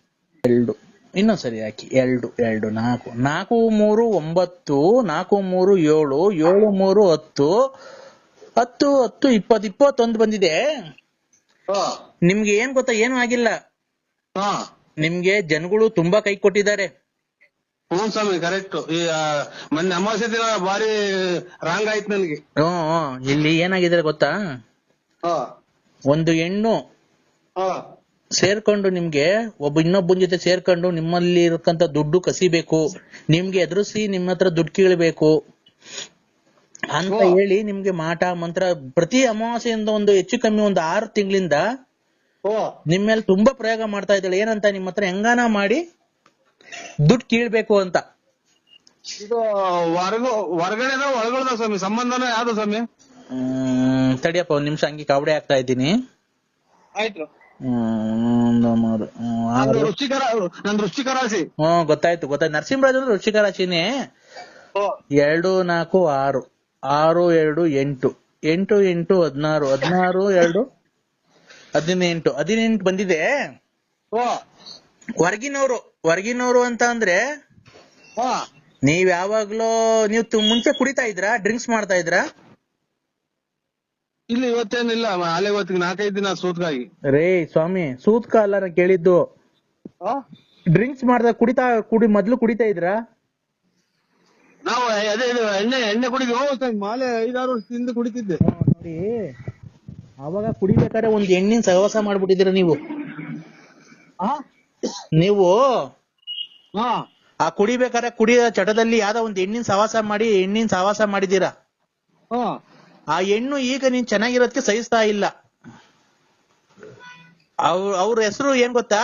2 ಇನ್ನೊಂದ್ಸರಿ ಹಾಕಿ. 2 4 4 3 9 4 3 7 7 3 10 10 10 20 21 ಬಂದಿದೆ. ನಿಮ್ಗೆ ಏನ್ ಗೊತ್ತಾ, ಏನು ಆಗಿಲ್ಲ. ನಿಮ್ಗೆ ಜನಗಳು ತುಂಬಾ ಕೈ ಕೊಟ್ಟಿದ್ದಾರೆ. ಹ್ಞೂ ಸ್ವಾಮಿ, ಕರೆಕ್ಟ್. ಈ ಮೊನ್ನೆ ಅಮಾವಾಸ್ಯೆ ದಿನ ಬಾರಿ ರಾಂಗ್ ಆಯ್ತು ನನ್ಗೆ. ಇಲ್ಲಿ ಏನಾಗಿದ್ರೆ ಗೊತ್ತಾ, ಒಂದು ಹೆಣ್ಣು ಸೇರ್ಕೊಂಡು ನಿಮ್ಗೆ ಇನ್ನೊಬ್ಬನ ಜೊತೆ ಸೇರ್ಕೊಂಡು ನಿಮ್ಮಲ್ಲಿ ಇರತಕ್ಕಂತ ದುಡ್ಡು ಕಸಿಬೇಕು, ನಿಮ್ಗೆ ಎದುರಿಸಿ ನಿಮ್ಮ ಹತ್ರ ದುಡ್ಡು ಕೀಳ್ಬೇಕು ಅಂತ ಹೇಳಿ ನಿಮ್ಗೆ ಮಾಟ ಮಂತ್ರ ಪ್ರತಿ ಅಮಾವಾಸ್ಯೆಯಿಂದ ಒಂದು ಹೆಚ್ಚು ಕಮ್ಮಿ 6 ತಿಂಗಳಿಂದ ನಿಮ್ ಮೇಲೆ ತುಂಬಾ ಪ್ರಯೋಗ ಮಾಡ್ತಾ ಇದ್ದಾಳೆ. ಏನಂತ, ನಿಮ್ಮ ಹತ್ರ ಹೆಂಗಾನ ಮಾಡಿ ದುಡ್ಡು ಕೀಳ್ಬೇಕು ಅಂತ. ಇದು ಹೊರಗಡೆ ಒಳಗಡೆ ಸ್ವಾಮಿ, ಸಂಬಂಧನ ಯಾವ್ದು ಸ್ವಾಮಿ? ತಡಿಯಪ್ಪ 1 ನಿಮಿಷ, ಹಂಗೆ ಕವಡೆ ಹಾಕ್ತಾ ಇದ್ದೀನಿ. ಆಯ್ತು. ವೃಶ್ಚಿಕ ರಾಶಿ. ಗೊತ್ತಾಯ್ತು. ನರಸಿಂಹರಾಜ್ ಅಂದ್ರೆ ವೃಶ್ಚಿಕ ರಾಶಿನೇ. 2 4 6 6 2 8 8 8 16 16 2 18 ಬಂದಿದೆ. ಹೊರಗಿನವರು ಅಂತ ಅಂದ್ರೆ ನೀವ್ ಯಾವಾಗ್ಲೂ ಮುಂಚೆ ಕುಡಿತಾ ಇದ್ರಾ, ಡ್ರಿಂಕ್ಸ್ ಮಾಡ್ತಾ ಇದ್ರಾ? ಇಲ್ಲಿ ಇವತ್ತೇನಿಲ್ಲ, ಅಲ್ಲೇ ಇವತ್ತಿಗೆ 4-5 ದಿನ ಸೂತ್ಕಾಗಿ. ರೇ ಸ್ವಾಮಿ, ಸೂತ್ಕ ಅಲ್ಲ ನಾ ಕೇಳಿದ್ದು. ಡ್ರಿಂಕ್ಸ್ ಮಾಡ್ದಾಗ ಮೊದ್ಲು ಕುಡಿತಾ ಇದ್ರಾ? ನಾವು ಅದೇ ಎಣ್ಣೆ ಕುಡಿದ್ವಿ. ಮಾಲೆ 5-6 ವರ್ಷದಿಂದ ಕುಡಿತಿದ್ದೆ. ನೋಡಿ, ಅವಾಗ ಕುಡಿಬೇಕಾದ್ರೆ ಒಂದ್ ಎಣ್ಣಿನ ಸಹವಾಸ ಮಾಡ್ಬಿಟ್ಟಿದ್ದೀರ ನೀವು. ಆ ಕುಡಿಬೇಕಾದ್ರೆ ಕುಡಿಯೋ ಚಟದಲ್ಲಿ ಯಾವ್ದೋ ಒಂದ್ ಎಣ್ಣಿನ ಸಹವಾಸ ಮಾಡಿದೀರಾ. ಆ ಹೆಣ್ಣು ಈಗ ನೀನ್ ಚೆನ್ನಾಗಿರೋದಕ್ಕೆ ಸಹಿಸ್ತಾ ಇಲ್ಲ. ಅವ್ರ ಹೆಸರು ಏನ್ ಗೊತ್ತಾ?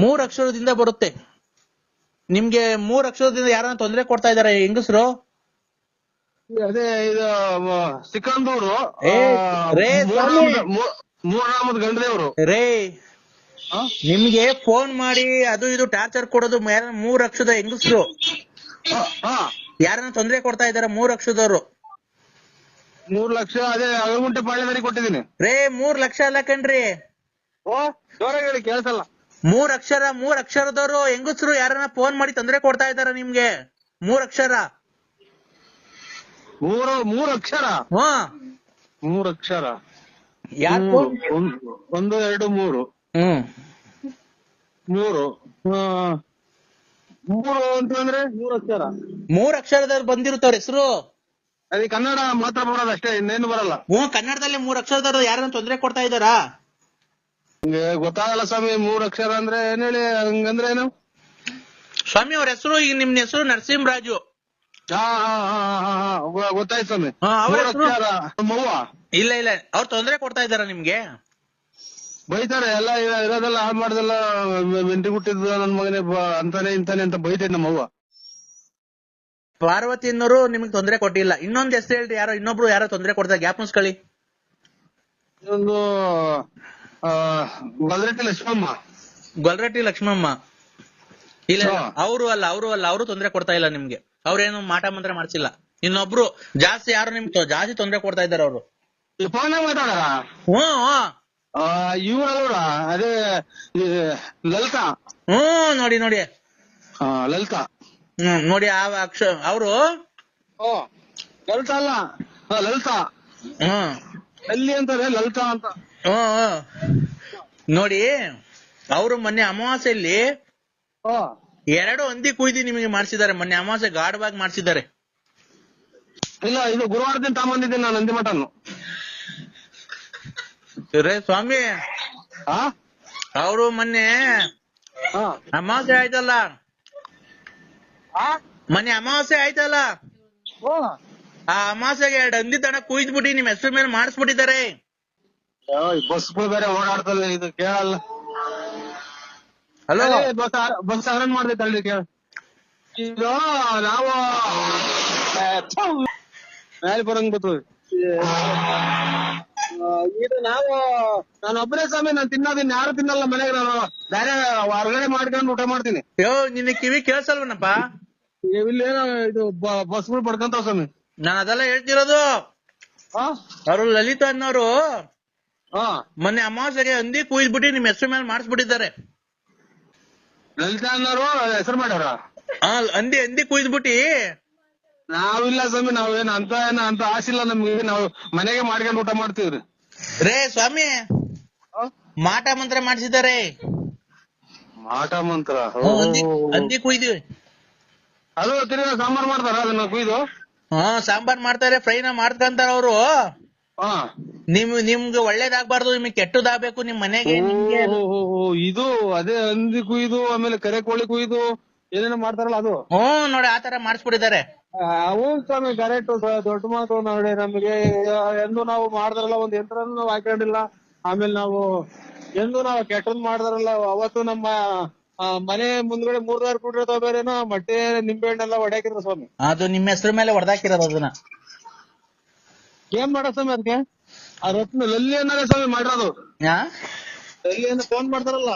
3 ಅಕ್ಷರದಿಂದ ಬರುತ್ತೆ. ನಿಮ್ಗೆ 3 ಅಕ್ಷರದಿಂದ ಯಾರನ್ನ ತೊಂದರೆ ಕೊಡ್ತಾ ಇದಾರೆ ಹೆಂಗಸ್ರು? ಅದೇ ಇದು ಸಿಕಂದೂರು ರೇ ಸ್ವಾಮಿ, ಮೂರನಾಮದ ಗಂಡದೇವ್ರು ರೇ ನಿಮ್ಗೆ ಫೋನ್ ಮಾಡಿ ಅದು ಇದು ಟಾರ್ಚರ್ ಕೊಡೋದು 3 ಅಕ್ಷರದ ಹೆಂಗಸ್ರು ಯಾರನ್ನ ತೊಂದರೆ ಕೊಡ್ತಾ ಇದಾರೆ 3 ಅಕ್ಷರದವ್ರು. 3 ಲಕ್ಷ ಅದೇ ಅಗಗುಂಟೆ ಪಾಳ್ಯದಲ್ಲಿ ಕೊಟ್ಟಿದ್ದೀನಿ. ರೇ 3 ಲಕ್ಷ ಅಲ್ಲ ಕಣ್ರಿ, ಜೋರಾಗಿ ಹೇಳಿ ಕೇಳ್ಸಲ್ಲ. 3 ಅಕ್ಷರದವ್ರು ಹೆಂಗಸ್ರು ಯಾರನ್ನ ಫೋನ್ ಮಾಡಿ ತೊಂದರೆ ಕೊಡ್ತಾ ಇದಾರ ನಿಮ್ಗೆ. 3 ಅಕ್ಷರ. 3 ಅಕ್ಷರ. 3 ಅಕ್ಷರ. ಯಾರು? 1 2 3. 3 ಅಂತಂದ್ರೆ 3 ಅಕ್ಷರ. 3 ಅಕ್ಷರದವ್ರು ಬಂದಿರುತ್ತವ್ರ ಹೆಸರು. ಅದೇ ಕನ್ನಡ ಮಾತ್ರ ಬರೋದು ಅಷ್ಟೇ, ಇನ್ನೇನು ಬರಲ್ಲ. ಕನ್ನಡದಲ್ಲಿ 3 ಅಕ್ಷರದವ್ರು ಯಾರನ್ನ ತೊಂದರೆ ಕೊಡ್ತಾ ಇದಾರಾ? ನಿಮ್ಗೆ ಗೊತ್ತಾಗಲ್ಲ ಸ್ವಾಮಿ 3 ಅಕ್ಷರ ಅಂದ್ರೆ ಏನ್ ಹೇಳಿ, ಹಂಗಂದ್ರೆ ಏನು ಸ್ವಾಮಿ? ಅವ್ರ ಹೆಸರು, ಈಗ ನಿಮ್ ಹೆಸರು ನರಸಿಂಹರಾಜು. ಗೊತ್ತಾಯ್ತು ಸ್ವಾಮಿ. ಅವ್ರ 3 ಅಕ್ಷರ. ನಮ್ಮವ್ವ ಇಲ್ಲ ಅವ್ರು ತೊಂದರೆ ಕೊಡ್ತಾ ಇದಾರ ನಿಮ್ಗೆ? ಬೈತಾರೆ, ಎಲ್ಲ ಇರೋದೆಲ್ಲ ಹಾಳು ಮಾಡ್ದೆಲ್ಲ ವೆಂಟಿ ಹುಟ್ಟಿದ್ದು ನನ್ ಮಗನೇ ಅಂತಾನೆ ಇಂತಾನೆ ಅಂತ ಬೈತೈತೆ ನಮ್ಮವ್ವ. ಪಾರ್ವತಿ ಅನ್ನೋರು ನಿಮ್ಗೆ ತೊಂದರೆ ಕೊಟ್ಟಿಲ್ಲ. ಇನ್ನೊಂದ್ ಹೆಸರು ಹೇಳ್ರಿ, ಇನ್ನೊಬ್ರು ಯಾರೋ ತೊಂದರೆ ಕೊಡ್ತಾರೆ, ಗ್ಯಾಪ್ ಮುಸ್ಕೊಳ್ಳಿ. ಇದೊಂದು ಗೊಲ್ರೆಟ್ಟಿ ಲಕ್ಷ್ಮಮ್ಮ. ಗೊಲ್ರಟ್ಟಿ ಲಕ್ಷ್ಮಮ್ಮ. ಇಲ್ಲ ಅವರು ಅಲ್ಲ, ಅವರು ತೊಂದರೆ ಕೊಡ್ತಾ ಇಲ್ಲ ನಿಮ್ಗೆ. ಅವ್ರೇನು ಮಾಟ ಮಂತ್ರ ಮಾಡ್ಸಿಲ್ಲ. ಇನ್ನೊಬ್ರು ಜಾಸ್ತಿ ಯಾರು ನಿಮ್ಗೆ ಜಾಸ್ತಿ ತೊಂದರೆ ಕೊಡ್ತಾ ಇದಾರೆ ಅವರು. ಫೋನ್ ಮಾತಾಡಾರ ಇವ್ರಲ್ವ? ಅದೇ ಲಲಿತಾ. ನೋಡಿ ಲಲಿತಾ. ನೋಡಿ ಅವರು ಲಲಿತಾ ಅಲ್ಲ, ಲಲಿತಾ. ಎಲ್ಲಿ ಅಂತಾರೆ ಲಲಿತಾ ಅಂತ. ನೋಡಿ ಅವರು ಮೊನ್ನೆ ಅಮಾವಾಸ್ಯೆಯಲ್ಲಿ 2 ಹಂದಿ ಕುಯ್ದು ನಿಮಗೆ ಮಾಡ್ಸಿದ್ದಾರೆ. ಮೊನ್ನೆ ಅಮಾವಾಸ್ಯೆ ಗಾಢವಾಗಿ ಮಾಡ್ಸಿದ್ದಾರೆ. ಇಲ್ಲ, ಇದು ಗುರುವಾರ ದಿನ ತಗೊಂಡಿದ್ದೀನಿ ನಾನು ನಂದಿ ಮಟನ್ನು. ರೇ ಸ್ವಾಮಿ, ಅವರು ಮೊನ್ನೆ ಅಮಾವಾಸ್ಯೆ ಆಯ್ತಲ್ಲ, ಮೊನ್ನೆ ಅಮಾವಾಸ್ಯೆ ಆಯ್ತಲ್ಲ, ಆ ಅಮಾವಾಸ್ಯೆಗೆ 2 ಹಂದಿ ತನ ಕುಯ್ದ್ಬಿಟ್ಟು ನಿಮ್ ಹೆಸರು ಮೇಲೆ ಮಾಡಿಸ್ಬಿಟ್ಟಿದ್ದಾರೆ. ಬಸ್ಗಳು ಬೇರೆ ಓಡಾಡ್ತದೆ, ಇದು ಕೇಳಲ್ಲ. ಹಲೋ, ಬಸ್ ಅರೇಂಜ್ ಮಾಡ್ದೆ ತಳ್ಳಿ ಕೇಳ. ಇದು ನಾವು ಮೇಲೆ ಬರಂಗ್ ಬರ್ತದೆ. ಇದು ನಾನು ಒಬ್ಬನೇ ಸ್ವಾಮಿ, ನಾನು ತಿನ್ನೋದಿನ್ ಯಾರು ತಿನ್ನಲ್ಲ ಮನೆಗೆ. ನಾನು ಬೇರೆ ಹೊರಗಡೆ ಮಾಡ್ಕೊಂಡು ಊಟ ಮಾಡ್ತೀನಿ. ನಿನ್ನ ಕಿವಿ ಕೇಳ್ಸಲ್ವನಪ್ಪ? ಇಲ್ಲೇನೋ ಇದು ಬಸ್ಗಳು ಪಡ್ಕೊಂತಾವ ಸ್ವಾಮಿ. ನಾನು ಅದೆಲ್ಲ ಹೇಳ್ತಿರೋದು. ಅವರು ಲಲಿತಾ ಅನ್ನೋರು ಮೊನ್ನೆ ಅಮಾವಾಸ್ಯೆಗೆ ಹಂದಿ ಕುಯ್ದ್ಬಿಟ್ಟು ನಿಮ್ ಹೆಸರು ಮೇಲೆ ಮಾಡಿಸ್ಬಿಟ್ಟಿದ್ದಾರೆ. ಲಲಿತಾ ಅನ್ನೋರು ಹೆಸರು ಮಾಡ್ಯಾರ? ಹಂದಿ ಕುಯ್ದ್ಬಿಟ್ಟಿ. ನಾವಿಲ್ಲ ಸ್ವಾಮಿ, ನಾವೇನು ಅಂತ ಆಸಿಲ್ಲ ನಮ್ಗೆ. ನಾವು ಮನೆಗೆ ಮಾಡ್ಕೊಂಡು ಊಟ ಮಾಡ್ತೀವ್ರಿ. ರೇ ಸ್ವಾಮಿ, ಮಾಟ ಮಂತ್ರ ಮಾಡಿಸಿದ್ದಾರೆ. ಮಾಟ ಮಂತ್ರ? ಹಂದಿ ಕುಯ್ದಿವಿ. ಅದು ತಿರ್ಗಾ ಸಾಂಬಾರ್ ಮಾಡ್ತಾರ ಅದನ್ನ ಕುಯ್ದು? ಸಾಂಬಾರ್ ಮಾಡ್ತಾರೆ, ಫ್ರೈನ ಮಾಡ್ಕೊಂತಾರ ಅವರು. ನಿಮ್ಗೆ ಒಳ್ಳೇದಾಗ್ಬಾರ್ದು, ನಿಮ್ಗೆ ಕೆಟ್ಟದಾಗ್ಬೇಕು ನಿಮ್ ಮನೆಗೆ. ಇದು ಅದೇ ಹಂದಿ ಕುಯ್ದು, ಆಮೇಲೆ ಕರೆ ಕೋಳಿ ಕುಯ್ದು ಏನೇನೋ ಮಾಡ್ತಾರಲ್ಲ ಅದು? ನೋಡಿ ಆತರ ಮಾಡಿಸ್ಬಿಟ್ಟಿದ್ದಾರೆ. ಹೌದು ಸ್ವಾಮಿ, ಕರೆಕ್ಟ್. ದೊಡ್ಡ ಮಾತು ನೋಡಿ. ನಮಗೆ ಎಂದು ನಾವು ಮಾಡಿದ್ರಲ್ಲ ಒಂದ್ ಯಂತ್ರನೂ ನಾವು ಹಾಕೊಂಡಿಲ್ಲ. ಆಮೇಲೆ ನಾವು ಎಂದು ನಾವು ಕೆಟ್ಟದ್ ಮಾಡಿದ್ರಲ್ಲ, ಅವತ್ತು ನಮ್ಮ ಮನೆ ಮುಂದ್ಗಡೆ 3 ಕೂಟ್ರೆ ಬೇರೆನೋ ಮೊಟ್ಟೆ ನಿಂಬೆ ಹಣ್ಣೆಲ್ಲ ಹೊಡ್ಯಾಕಿದ್ರು ಸ್ವಾಮಿ. ಅದು ನಿಮ್ಮ ಹೆಸರು ಮೇಲೆ ಹೊಡೆದಾಕಿರೋದು. ಅದನ್ನ ಏನ್ ಮಾಡೋ ಸ್ವಾಮಿ ಅದಕ್ಕೆ? ಆ ರತ್ನ ಲಲ್ಲಿ ಅನ್ನೋದೇ ಸ್ವಾಮಿ ಮಾಡಿರೋದು. ಲಲ್ಲಿ ಅಂತ ಫೋನ್ ಮಾಡ್ತಾರಲ್ಲ,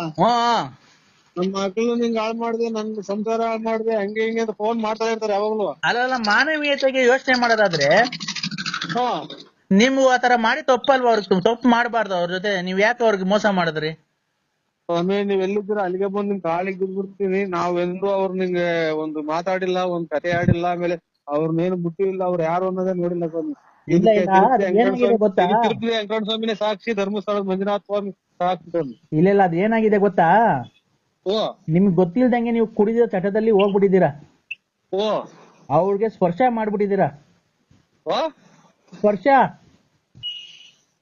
ನನ್ ಮಕ್ಳು ನಿಂಗ್ ಹಾಳ್ ಮಾಡ್ದೆ, ನನ್ ಸಂಸಾರ ಹಾಳ್ ಮಾಡ್ದೆ, ಹಂಗೆ ಹಿಂಗೆ ಅಂತ ಫೋನ್ ಮಾಡ್ತಾ ಇರ್ತಾರೆ ಯಾವಾಗ್ಲೂ. ಅಲ್ಲ, ಮಾನವೀಯತೆಗೆ ಯೋಚನೆ ಮಾಡೋದಾದ್ರೆ ನಿಮ್ಗೂ ಆತರ ಮಾಡಿ ತಪ್ಪಲ್ವಾ? ಅವ್ರಿಗೆ ತಪ್ಪು ಮಾಡಬಾರ್ದು. ಅವ್ರ ಜೊತೆ ನೀವ್ ಯಾಕೆ ಅವ್ರಿಗೆ ಮೋಸ ಮಾಡಿದ್ರಿ? ಸ್ವಾಮಿ, ನೀವ್ ಎಲ್ಲಿದ್ದೀರ ಅಲ್ಲಿಗೆ ಬಂದು ನಿಮ್ ಕಾಲಿಗೆ ಬಿದ್ಬಿಡ್ತೀನಿ. ನಾವೆಂದು ಅವ್ರು ನಿಂಗೆ ಒಂದು ಮಾತಾಡಿಲ್ಲ, ಒಂದ್ ಕತೆ ಆಡಿಲ್ಲ, ಆಮೇಲೆ ಅವ್ರನ್ನೇನು ಬಿಟ್ಟಿಲ್ಲ, ಅವ್ರು ಯಾರು ಅನ್ನೋದೇ ನೋಡಿಲ್ಲ ಸ್ವಾಮಿ. ತಿರುಪತಿ ವೆಂಕಟ ಸ್ವಾಮಿನೇ ಸಾಕ್ಷಿ, ಧರ್ಮಸ್ಥಳದ ಮಂಜುನಾಥ ಸ್ವಾಮಿ ಸಾಕ್ಷಿ ಸ್ವಾಮಿ. ಇಲ್ಲ, ಅದ್ ಏನಾಗಿದೆ ಗೊತ್ತಾ? ನಿಮ್ಗೆ ಗೊತ್ತಿಲ್ದಂಗೆ ನೀವು ಕುಡಿದ ಚಟದಲ್ಲಿ ಹೋಗ್ಬಿಟ್ಟಿದ್ದೀರಾ. ಅವ್ರಿಗೆ ಸ್ಪರ್ಶ ಮಾಡ್ಬಿಟ್ಟಿದ್ದೀರಾ. ಸ್ಪರ್ಶ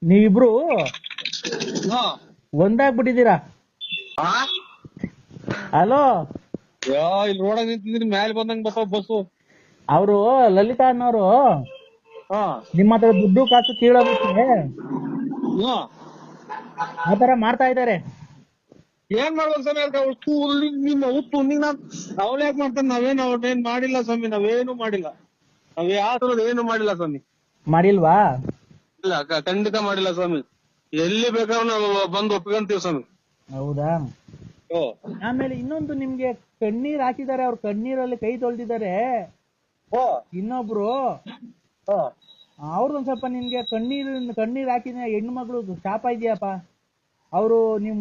ನೀವಿಬ್ರು ಒಂದಾಗ್ಬಿಟ್ಟಿದ್ದೀರಾ. ಹಲೋ, ಇಲ್ಲಿ ರೋಡ ನಿಂತಿದ್ರಿ, ಮ್ಯಾಲೆ ಬಂದಂಗ್ ಬರ್ತಾವ ಬಸ್ಸು. ಅವರು ಲಲಿತಾ ಅನ್ನೋರು ಹಾ ನಿಮ್ಮ ಹತ್ರ ದುಡ್ಡು ಕಾಸು ಕೀಳೋದಕ್ಕೆ ಹಾ. ಆತರ ಮಾಡ್ತಾ ಇದಾರೆ. ಏನ್ ಮಾಡ್ಬೇಕು ಸ್ವಾಮಿ ಅದಕ್ಕೆ ಉಪ್ಪು ನಿಮ್ಮ ಉಪ್ಪು ಅವಳು ಯಾಕೆ ಮಾಡ್ತಾನೆ? ನಾವೇನ್ ಮಾಡಿಲ್ಲ ಸ್ವಾಮಿ, ನಾವೇನು ಮಾಡಿಲ್ಲ, ನಾವ್ ಯಾವ ಏನು ಮಾಡಿಲ್ಲ ಸ್ವಾಮಿ. ಮಾಡಿಲ್ವಾ? ಇಲ್ಲ ಖಂಡಿತ ಮಾಡಿಲ್ಲ ಸ್ವಾಮಿ. ಎಲ್ಲಿ ಬೇಕಾದ್ರೂ ನಾವು ಬಂದು ಒಪ್ಕೊಂತೀವಿ ಸ್ವಾಮಿ. ಹೌದಾ? ಓ ಆಮೇಲೆ ಇನ್ನೊಂದು, ನಿಮ್ಗೆ ಕಣ್ಣೀರ್ ಹಾಕಿದ್ದಾರೆ, ಅವ್ರ ಕಣ್ಣೀರಲ್ಲಿ ಕೈ ತೊಳ್ದಿದ್ದಾರೆ ಓ ಇನ್ನೊಬ್ರು. ಓ ಅವ್ರದೊಂದ್ ಸ್ವಲ್ಪ ನಿಮ್ಗೆ ಕಣ್ಣೀರ್ ಹಾಕಿದ ಹೆಣ್ಣು ಮಗಳು ಶಾಪ ಇದೆಯಪ್ಪ. ಅವರು ನೀವು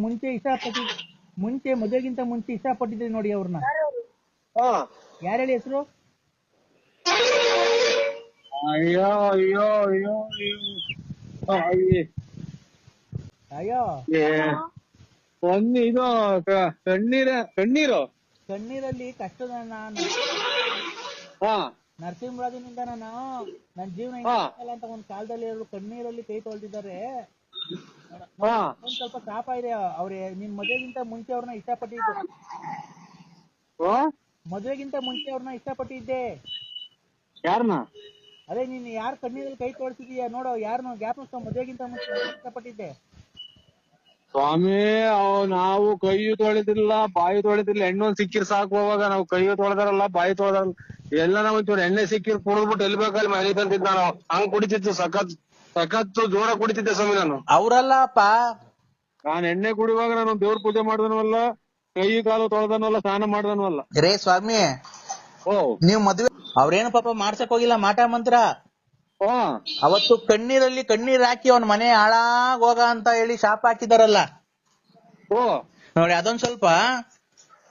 ಮುಂಚೆ ಮದುವೆಗಿಂತ ಮುಂಚೆ ಇಷ್ಟಪಟ್ಟಿದ್ರಿ ನೋಡಿ ಅವ್ರನ್ನ. ಹಾ. ಯಾರು ಹೇಳಿ ಹೆಸರು? ಅಯ್ಯೋ ಅಯ್ಯೋ ಅಯ್ಯೋ ಅಯ್ಯೋ ಅಯ್ಯೋ, ಒಂದು ಇದು ಕಣ್ಣೀರು ಕಣ್ಣೀರಲ್ಲಿ ಕಷ್ಟದ ಹಾ ನರಸಿಂಹರಾಜನಿಂದ ನನ್ನ ಜೀವನ ಇಲ್ಲ ಅಂತ ಒಂದ್ ಕಾಲದಲ್ಲಿ ಅವರು ಕಣ್ಣೀರಲ್ಲಿ ಕೈ ತೊಳ್ದಿದ್ದಾರೆ. ಹಾ. ಒಂದ್ ಸ್ವಲ್ಪ ಶಾಪ ಇದೆ. ಅವ್ರೆ ನಿನ್ ಮದುವೆಗಿಂತ ಮುಂಚೆ ಅವ್ರನ್ನ ಇಷ್ಟಪಟ್ಟಿದ್ದೆ. ಮದುವೆಗಿಂತ ಮುಂಚೆ ಅವ್ರನ್ನ ಇಷ್ಟಪಟ್ಟಿದ್ದೆ. ಯಾರನ್ನ? ಅದೇ ನೀನ್ ಯಾರ್ ಕಣ್ಣೀರಲ್ಲಿ ಕೈ ತೊಳ್ಸಿದೀಯ ನೋಡೋ, ಯಾರನ್ನ ಜ್ಞಾಪಕ ಮದುವೆಗಿಂತ ಮುಂಚೆ ಇಷ್ಟಪಟ್ಟಿದ್ದೆ. ಸ್ವಾಮಿ ನಾವು ಕೈ ತೊಳೆದಿಲ್ಲ, ಬಾಯಿ ತೊಳೆದಿಲ್ಲ. ಎಣ್ಣೆ ಸಿಕ್ಕಿರ್ ಸಾಕು. ಹೋವಾಗ ನಾವು ಕೈ ತೊಳೆದಾರಲ್ಲ, ಬಾಯಿ ತೊಳೆದಾರಲ್ಲ, ಎಲ್ಲ ನಾವು ಒಂಚೂರು ಎಣ್ಣೆ ಸಿಕ್ಕಿರ್ ಕುಡಿದ್ಬಿಟ್ಟು ಎಲ್ಲಿ ಬೇಕಾದ್ರೆ ಮನೆ ತಂತಿದ್ ನಾನು. ಹಂಗ್ ಕುಡಿತಿತ್ತು, ಸಖತ್ತು ಜೋರ ಕುಡಿತಿದ್ದೆ ಸ್ವಾಮಿ ನಾನು. ಅವ್ರಲ್ಲಪ್ಪ, ನಾನ್ ಎಣ್ಣೆ ಕುಡಿಯುವಾಗ ನಾನು ದೇವ್ರ ಪೂಜೆ ಮಾಡ್ದನವಲ್ಲ, ಕೈ ಕಾಲು ತೊಳೆದನವಲ್ಲ, ಸ್ನಾನ ಮಾಡ್ದನವಲ್ಲ. ರೇ ಸ್ವಾಮಿ, ಓ ನೀವ್ ಮದ್ವೆ ಅವ್ರೇನು ಪಾಪ ಮಾಡ್ಸಕ್ ಹೋಗಿಲ್ಲ ಮಾಟ ಮಂತ್ರ. ಓ ಅವತ್ತು ಕಣ್ಣೀರಲ್ಲಿ ಕಣ್ಣೀರ್ ಹಾಕಿ ಅವ್ನ ಮನೆ ಹಾಳಾಗ್ ಹೋಗ ಅಂತ ಹೇಳಿ ಶಾಪ ಹಾಕಿದಾರಲ್ಲ ಓ ನೋಡಿ, ಅದೊಂದ್ ಸ್ವಲ್ಪ.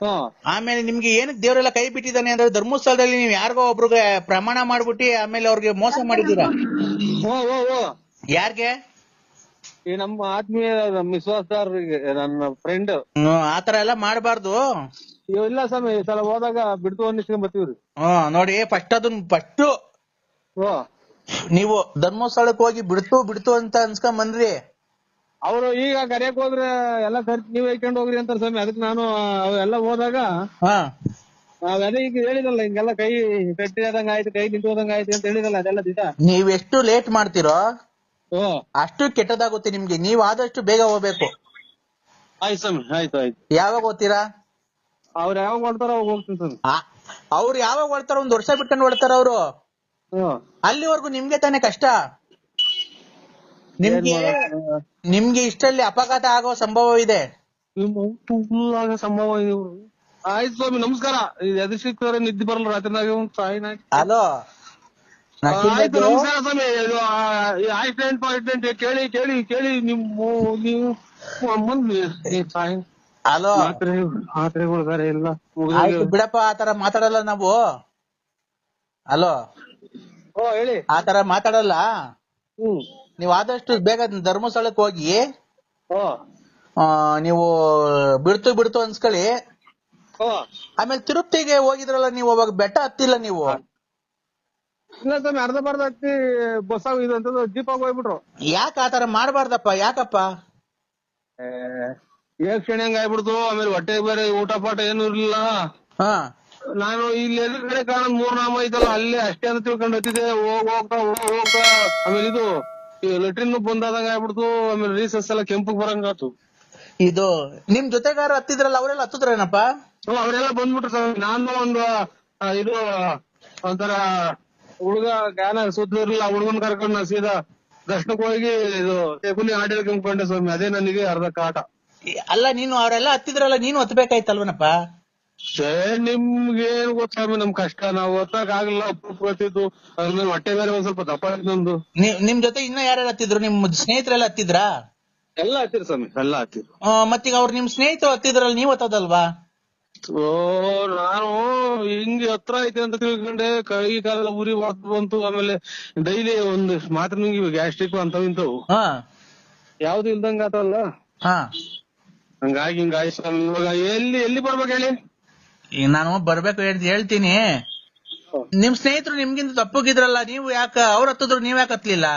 ಹಾ. ಆಮೇಲೆ ನಿಮ್ಗೆ ಏನಕ್ಕೆ ದೇವರೆಲ್ಲ ಕೈ ಬಿಟ್ಟಿದ್ದಾನೆ ಅಂದ್ರೆ, ಧರ್ಮಸ್ಥಳದಲ್ಲಿ ನೀವ್ ಯಾರಿಗೋ ಒಬ್ರಿಗೆ ಪ್ರಮಾಣ ಮಾಡ್ಬಿಟ್ಟು ಆಮೇಲೆ ಅವ್ರಿಗೆ ಮೋಸ ಮಾಡಿದೀರಾ. ಓ ಓ ಓ ಯಾರ್ಗೆ? ಈ ನಮ್ಮ ಆತ್ಮೀಯ ವಿಶ್ವಾಸದಾರರಿಗೆ, ನನ್ನ ಫ್ರೆಂಡ್. ಆತರ ಎಲ್ಲ ಮಾಡ್ಬಾರ್ದು. ಇಲ್ಲ ಸ್ವಾಮಿ, ಈ ಸಲ ಹೋದಾಗ ಬಿಡ್ತು ಅನ್ನಿಸ್ಕೊಂಡ್ ಬರ್ತೀವ್ರಿ. ನೋಡಿ, ಫಸ್ಟ್ ಓ ನೀವು ಧರ್ಮಸ್ಥಳಕ್ಕೆ ಹೋಗಿ ಬಿಡ್ತು ಅಂತ ಅನ್ಸ್ಕೊಂಡ್ ಬಂದ್ರಿ. ಅವ್ರು ಈಗ ಕರೆಯಕ್ ಹೋದ್ರೆ ಎಲ್ಲ ಖರ್ಚು ನೀವ್ ಹೇಳ್ಕೊಂಡ್ ಹೋಗ್ರಿ ಅಂತಾರ ಸ್ವಾಮಿ. ಅದಕ್ಕೆ ನಾನು ಎಲ್ಲ ಹೋದಾಗ ಅದೇ ಈಗ ಹೇಳಿದಲ್ಲ, ಹಿಂಗೆಲ್ಲ ಕೈ ಗಟ್ಟಿ ಆದಂಗ ಆಯ್ತು, ಕೈ ನಿಂತು ಹೋದಂಗ ಆಯ್ತು ಅಂತ ಹೇಳಿದಲ್ಲ, ಅದೆಲ್ಲ ದಿಟ. ನೀವ್ ಎಷ್ಟು ಲೇಟ್ ಮಾಡ್ತೀರೋ ಓ ಅಷ್ಟು ಕೆಟ್ಟದಾಗುತ್ತೆ ನಿಮ್ಗೆ. ನೀವ್ ಆದಷ್ಟು ಬೇಗ ಹೋಗ್ಬೇಕು. ಆಯ್ತು ಸ್ವಾಮಿ, ಆಯ್ತು. ಯಾವಾಗ ಹೋಗ್ತೀರಾ? ಅವ್ರು ಯಾವಾಗ ಹೊಡ್ತಾರ ಅವಾಗ ಹೋಗ್ತೀನಿ ಸ್ವಾಮಿ. ಅವ್ರು ಯಾವಾಗ ಹೊಡ್ತಾರ? 1 ವರ್ಷ ಬಿಟ್ಕೊಂಡು ಹೊಡ್ತಾರ ಅವ್ರು. ಅಲ್ಲಿವರೆಗೂ ನಿಮ್ಗೆ ತಾನೇ ಕಷ್ಟ. ನಿಮ್ಗೆ ಇಷ್ಟಲ್ಲಿ ಅಪಘಾತ ಆಗೋ ಸಂಭವ ಇದೆ. ಸಂಭವ ಇದೆ. ಆಯ್ತು ಸ್ವಾಮಿ, ನಮಸ್ಕಾರ. ಎದು ಸಿಕ್ತವ್ರೆ ನಿದ್ದೆ ಬರಲ್ಲ ರಾತ್ರಿನಾಗ. ಹಲೋ, ಆಯ್ತು, ನಮಸ್ಕಾರ ಸ್ವಾಮಿ. ಆಕ್ಸಿಡೆಂಟ್ ಕೇಳಿ ನೀವು ಹಲೋ, ಮಾತ್ರೆಗಳು ಬೇರೆ ಇಲ್ಲ. ಆಯ್ತು ಬಿಡಪ್ಪ, ಆತರ ಮಾತಾಡಲ್ಲ ನಾವು. ಹಲೋ, ಓ ಹೇಳಿ. ಆತರ ಮಾತಾಡಲ್ಲ. ನೀವ್ ಆದಷ್ಟು ಬೇಗ ಧರ್ಮಸ್ಥಳಕ್ಕೆ ಹೋಗಿ ನೀವು ಬಿಡ್ತು ಅನ್ಸ್ಕೊಳ್ಳಿ. ಆಮೇಲೆ ತಿರುಪತಿಗೆ ಹೋಗಿದ್ರಲ್ಲ ನೀವು, ಅವಾಗ ಬೆಟ್ಟ ಹತ್ತಿಲ್ಲ ನೀವು? ಇಲ್ಲ ಸ್ವಾಮಿ, ಅರ್ಧ ಬರ್ಧ ಹತ್ತಿ ಬಸ್ ಇದು ಅಂತ ಜೀಪ್ ಆಗಿ ಹೋಗ್ಬಿಟ್ರು. ಯಾಕೆ ಆತರ ಮಾಡ್ಬಾರ್ದಪ್ಪ? ಯಾಕಪ್ಪ? ಕ್ಷಣ ಹಂಗ ಆಗ್ಬಿಡ್ತು. ಆಮೇಲೆ ಹೊಟ್ಟೆ ಬೇರೆ ಊಟ ಪಾಠ ಏನು ಇರ್ಲಿಲ್ಲ. ನಾನು ಇಲ್ಲಿ ಎದುರುಗಡೆ ಕಾಣ 3 ನಾಮ ಐತಲ್ಲ, ಅಲ್ಲೇ ಅಷ್ಟೇ ಅಂತ ತಿಳ್ಕೊಂಡು ಹತ್ತಿದೆ. ಹೋಗ್ತಾ ಆಮೇಲೆ ಇದು ಲೆಟ್ರಿನ್ ಬಂದಾದಂಗ ಆಗ್ಬಿಡ್ತು. ಆಮೇಲೆ ರೀಸಸ್ ಎಲ್ಲ ಕೆಂಪಗ್ ಬರಂಗಾತು. ಇದು ನಿಮ್ ಜೊತೆಗಾರ ಹತ್ತಿದ್ರಲ್ಲ, ಅವರೆಲ್ಲ ಹತ್ತಿದ್ರೇನಪ್ಪ? ಅವರೆಲ್ಲ ಬಂದ್ಬಿಟ್ರು ಸ್ವಾಮಿ. ನಾನು ಒಂದು ಇದು ಒಂಥರ ಹುಡುಗ ಜ್ಞಾನ ಸುದ್ದಿ ಇರ್ಲಿಲ್ಲ, ಹುಡುಗನ್ ಕರ್ಕೊಂಡು ಸೀದಾ ದರ್ಶನಕ್ಕೆ ಹೋಗಿ ಇದು ತೆಗುಲಿ ಆಡಿಲ್ ಕೆಂಪ್ಕೊಂಡೆ ಸ್ವಾಮಿ. ಅದೇ ನನಗೆ ಅರ್ಧ ಕಾಟ. ಅಲ್ಲ, ನೀನು ಅವರೆಲ್ಲ ಹತ್ತಿದ್ರಲ್ಲ, ನೀನು ಹತ್ಬೇಕಾಯ್ತಲ್ವನಪ್ಪ? ನಿಮ್ಗೆ ಏನ್ ಗೊತ್ತಾಗ ನಮ್ ಕಷ್ಟ, ನಾವು ಒತ್ತಾಗ ಆಗ್ಲಿಲ್ಲ. ಗೊತ್ತಿದ್ದು ಅದ್ಮೇಲೆ ಹೊಟ್ಟೆ ಬೇರೆ ಒಂದ್ ಸ್ವಲ್ಪ ದಪ್ಪ ಆಯ್ತು ನಮ್ದು. ನಿಮ್ ಜೊತೆ ಇನ್ನ ಯಾರ್ಯಾರು ಹತ್ತಿದ್ರು? ನಿಮ್ ಸ್ನೇಹಿತರೆಲ್ಲ ಹತ್ತಿದ್ರಾ? ಎಲ್ಲ ಹತ್ತಿರ ಸ್ವಾಮಿ, ಎಲ್ಲ ಹತ್ತಿರ. ಮತ್ತೀಗ ಅವ್ರು ನಿಮ್ ಸ್ನೇಹಿತರು ಹತ್ತಿದ್ರಲ್ಲ, ನೀವ್ ಹತ್ತದಲ್ವಾ? ನಾನು ಹಿಂಗೆ ಹತ್ರ ಐತೆ ಅಂತ ತಿಳ್ಕೊಂಡೆ. ಕೈ ಕಾಲೆಲ್ಲ ಉರಿ ಬಂತು. ಆಮೇಲೆ ಡೈಲಿ ಒಂದು ಮಾತ್ರ ನುಂಗಿವಿ, ಗ್ಯಾಸ್ಟ್ರಿಕ್ ಅಂತವ್ ಇಂತವು ಯಾವ್ದು ಇಲ್ದಂಗ ಆತಲ್ಲ. ಹಂಗಾಗಿ ಸ್ವಾಮಿ. ಇವಾಗ ಎಲ್ಲಿ ಬರ್ಬೇಕು ಹೇಳಿ? ನಾನು ಬರ್ಬೇಕು ಹೇಳ್ತೀನಿ. ನಿಮ್ ಸ್ನೇಹಿತರು ನಿಮ್ಗಿಂತ ತಪ್ಪಗಿದ್ರಲ್ಲ, ನೀವು ಯಾಕ ಅವ್ರ ಹತ್ತಿದ್ರು, ನೀವ್ ಯಾಕೆ ಹತ್ಲಿಲ್ಲ?